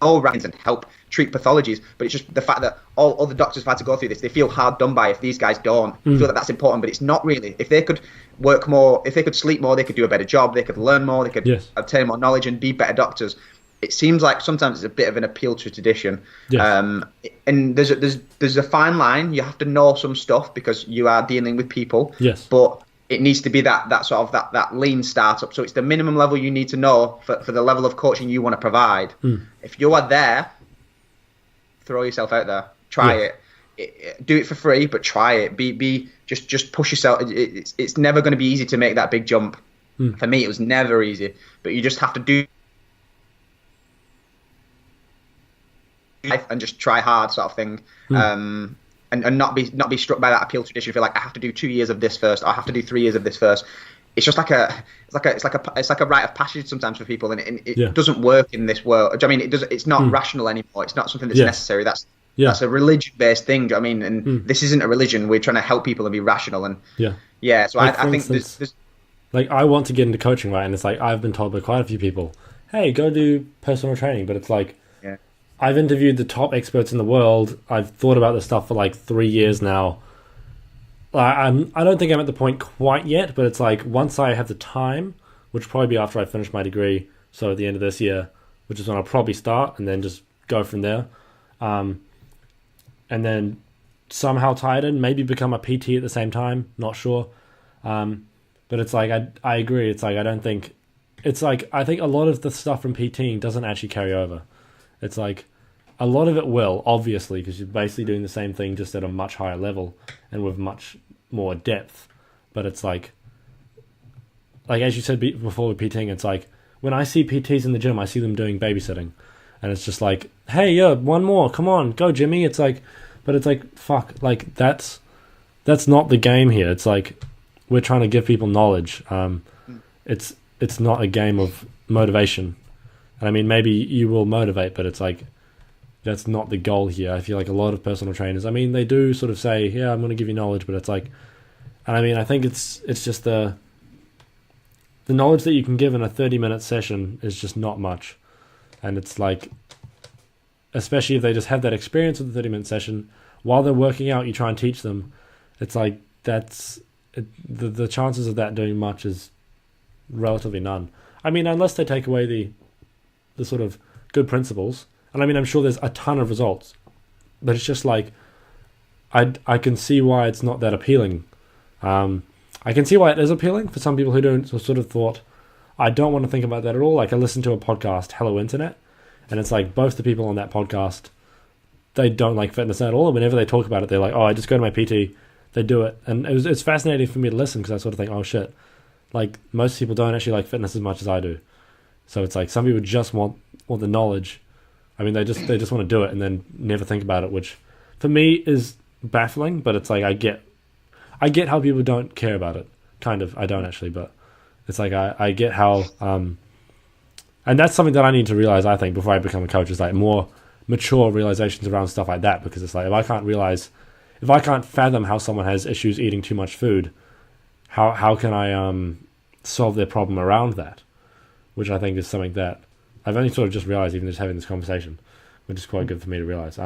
[SPEAKER 2] and help treat pathologies, but it's just the fact that all the doctors have had to go through this. They feel hard done by if these guys don't feel that that's important, but it's not really. If they could work more, if they could sleep more, they could do a better job, they could learn more, they could obtain more knowledge and be better doctors. It seems like sometimes it's a bit of an appeal to tradition. And there's a fine line. You have to know some stuff because you are dealing with people. But it needs to be that sort of that lean startup. So it's the minimum level you need to know for the level of coaching you want to provide. If you are there, throw yourself out there. Try it. Do it for free, but try it. Just push yourself. It's never going to be easy to make that big jump. For me, it was never easy. But you just have to do and just try hard, sort of thing. And not be struck by that appeal to tradition. Feel like I have to do 2 years of this first, or I have to do 3 years of this first. It's just like it's like a rite of passage sometimes for people, and it doesn't work in this world. I mean, it's not rational anymore. It's not something that's necessary. That's a religion-based thing. I mean, and this isn't a religion. We're trying to help people and be rational. And so like, I think there's
[SPEAKER 1] like I want to get into coaching, right? And it's like I've been told by quite a few people, "Hey, go do personal training," but it's like. I've interviewed the top experts in the world. I've thought about this stuff for like 3 years now. I don't think I'm at the point quite yet, but it's like once I have the time, which will probably be after I finish my degree, so at the end of this year, which is when I'll probably start, and then just go from there. And then somehow tie it in, maybe become a PT at the same time, not sure. But it's like, I agree. It's like, I think a lot of the stuff from PTing doesn't actually carry over. It's like a lot of it will, obviously, because you're basically doing the same thing just at a much higher level and with much more depth. But it's like as you said before with PTing, it's like when I see PTs in the gym, I see them doing babysitting. And it's just like, hey, one more, come on, go Jimmy. It's like, but it's like, fuck, like that's not the game here. It's like we're trying to give people knowledge. It's not a game of motivation. And I mean, maybe you will motivate, but it's like, that's not the goal here. I feel like a lot of personal trainers, I mean, they do sort of say, yeah, I'm going to give you knowledge, but it's like, and I mean, I think it's just the knowledge that you can give in a 30-minute session is just not much. And it's like, especially if they just have that experience with the 30-minute session, while they're working out, you try and teach them. It's like, the chances of that doing much is relatively none. I mean, unless they take away the sort of good principles. And I mean, I'm sure there's a ton of results, but it's just like, I can see why it's not that appealing. I can see why it is appealing for some people who don't sort of thought, I don't want to think about that at all. Like I listened to a podcast, Hello Internet, and it's like both the people on that podcast, they don't like fitness at all. And whenever they talk about it, they're like, oh, I just go to my PT, they do it. And it's fascinating for me to listen because I sort of think, oh shit, like most people don't actually like fitness as much as I do. So it's like some people just want the knowledge. I mean, they just want to do it and then never think about it, which for me is baffling. But it's like I get how people don't care about it. Kind of, I don't actually, but It's like I get how, and that's something that I need to realize, I think, before I become a coach, is like more mature realizations around stuff like that, because it's like, if I can't fathom how someone has issues eating too much food, how can I solve their problem around that? Which I think is something that I've only sort of just realized even just having this conversation, which is quite good for me to realize.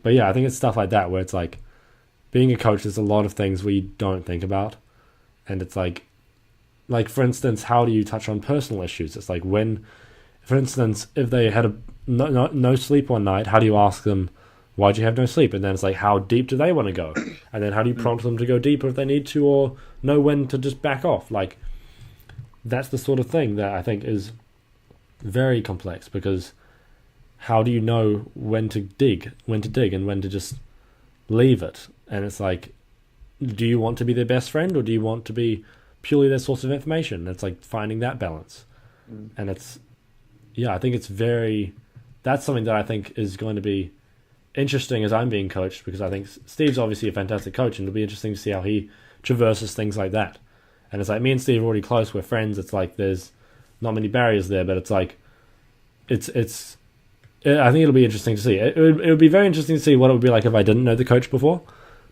[SPEAKER 1] But yeah, I think it's stuff like that where it's like, being a coach, there's a lot of things we don't think about, and it's like for instance, how do you touch on personal issues? It's like when, for instance, if they had no sleep one night, how do you ask them, why'd you have no sleep? And then it's like, how deep do they want to go? And then how do you prompt them to go deeper if they need to, or know when to just back off? Like, that's the sort of thing that I think is very complex, because how do you know when to dig and when to just leave it? And it's like, do you want to be their best friend, or do you want to be purely their source of information? It's like finding that balance. And I think that's something that I think is going to be interesting as I'm being coached, because I think Steve's obviously a fantastic coach, and it'll be interesting to see how he traverses things like that. And it's like, me and Steve are already close, we're friends, it's like there's not many barriers there, but it's like, I think it'll be interesting to see. It would be very interesting to see what it would be like if I didn't know the coach before.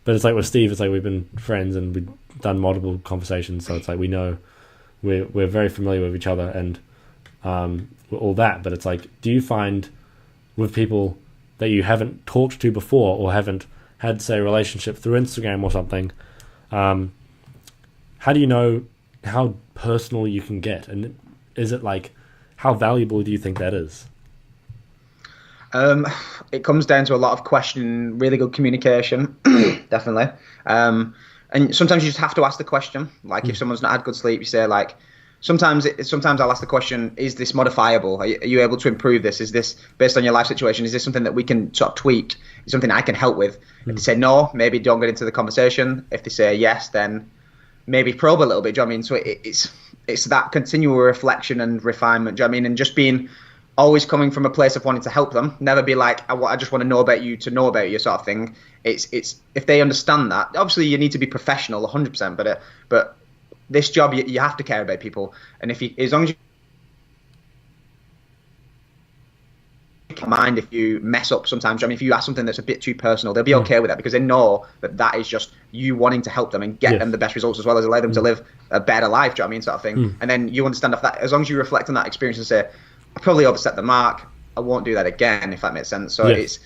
[SPEAKER 1] But it's like with Steve, it's like we've been friends and we've done multiple conversations, so it's like we know we're very familiar with each other and all that. But it's like, do you find with people that you haven't talked to before, or haven't had, say, a relationship through Instagram or something, how do you know how personal you can get? And is it like, how valuable do you think that is?
[SPEAKER 2] It comes down to a lot of questioning, really good communication, definitely. And sometimes you just have to ask the question. Like if someone's not had good sleep, you say like, sometimes I'll ask the question, is this modifiable? Are you able to improve this? Is this based on your life situation? Is this something that we can sort of tweak? Is something I can help with? If they say no, maybe don't get into the conversation. If they say yes, then maybe probe a little bit. Do you know what I mean? So it's that continual reflection and refinement. Do you know what I mean? And just being always coming from a place of wanting to help them. Never be like, I just want to know about you to know about you sort of thing. It's if they understand that. Obviously, you need to be professional, 100%. But this job, you have to care about people. And as long as you mind if you mess up sometimes. I mean, if you ask something that's a bit too personal, they'll be okay with that, because they know that is just you wanting to help them and get them the best results, as well as allow them to live a better life. Do you know what I mean, sort of thing. And then you understand if that, as long as you reflect on that experience and say, I probably overstepped the mark, I won't do that again, if that makes sense. So it's,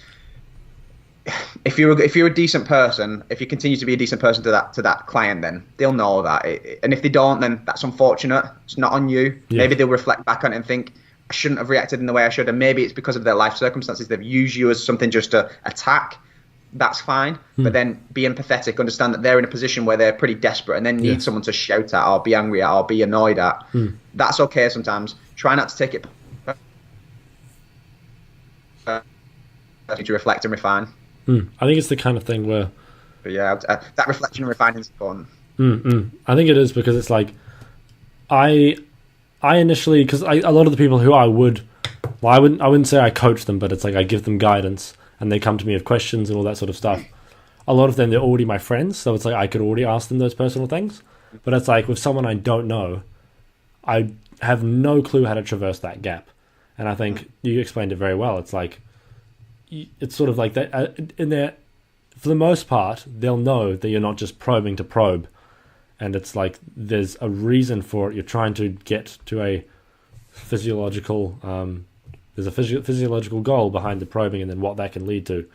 [SPEAKER 2] if you're a decent person, if you continue to be a decent person to that client, then they'll know that. And if they don't, then that's unfortunate. It's not on you. Maybe they'll reflect back on it and think, I shouldn't have reacted in the way I should, and maybe it's because of their life circumstances. They've used you as something just to attack. That's fine, but then be empathetic. Understand that they're in a position where they're pretty desperate and then need someone to shout at or be angry at or be annoyed at. That's okay sometimes. Try not to take it. To reflect and refine.
[SPEAKER 1] I think it's the kind of thing where,
[SPEAKER 2] but that reflection and refining is important.
[SPEAKER 1] I think it is, because it's like I initially, because a lot of the people who I wouldn't say I coach them, but it's like I give them guidance and they come to me with questions and all that sort of stuff. A lot of them, they're already my friends, so it's like I could already ask them those personal things. But it's like with someone I don't know, I have no clue how to traverse that gap. And I think you explained it very well. It's like, it's sort of like that in there, for the most part, they'll know that you're not just probing to probe. And it's like there's a reason for it. You're trying to get to a physiological, there's a physiological goal behind the probing, and then what that can lead to.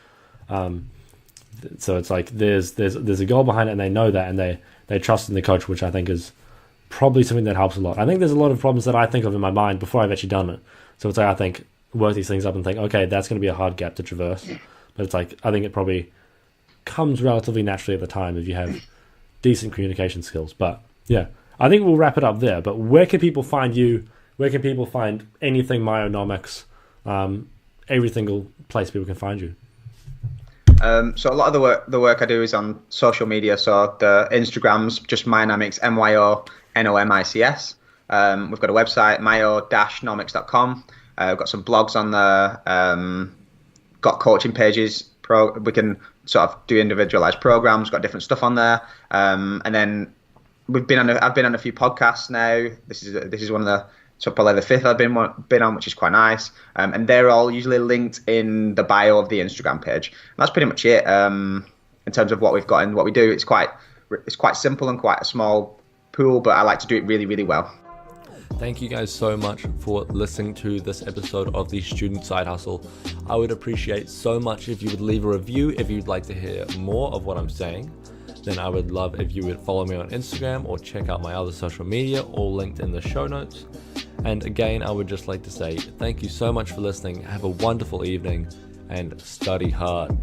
[SPEAKER 1] So it's like there's a goal behind it, and they know that, and they trust in the coach, which I think is probably something that helps a lot. I think there's a lot of problems that I think of in my mind before I've actually done it. So it's like I think work these things up and think, okay, that's going to be a hard gap to traverse. But it's like I think it probably comes relatively naturally at the time if you have decent communication skills. But yeah, I think we'll wrap it up there. But where can people find you? Where can people find anything myonomics? Every single place people can find you.
[SPEAKER 2] So a lot of the work I do is on social media. So the Instagram's just myonomics, MYONOMICS. We've got a website, myo-nomics.com. We've got some blogs on there. Got coaching pages. We can sort of do individualized programs. Got different stuff on there. And then I've been on a few podcasts now. This is one of the, so probably the fifth I've been on, which is quite nice. And they're all usually linked in the bio of the Instagram page. And that's pretty much it. In terms of what we've got and what we do, it's quite simple and quite a small pool, but I like to do it really, really well.
[SPEAKER 1] Thank you guys so much for listening to this episode of the Student Side Hustle. I would appreciate so much if you would leave a review if you'd like to hear more of what I'm saying. Then I would love if you would follow me on Instagram or check out my other social media, all linked in the show notes. And again, I would just like to say thank you so much for listening. Have a wonderful evening and study hard.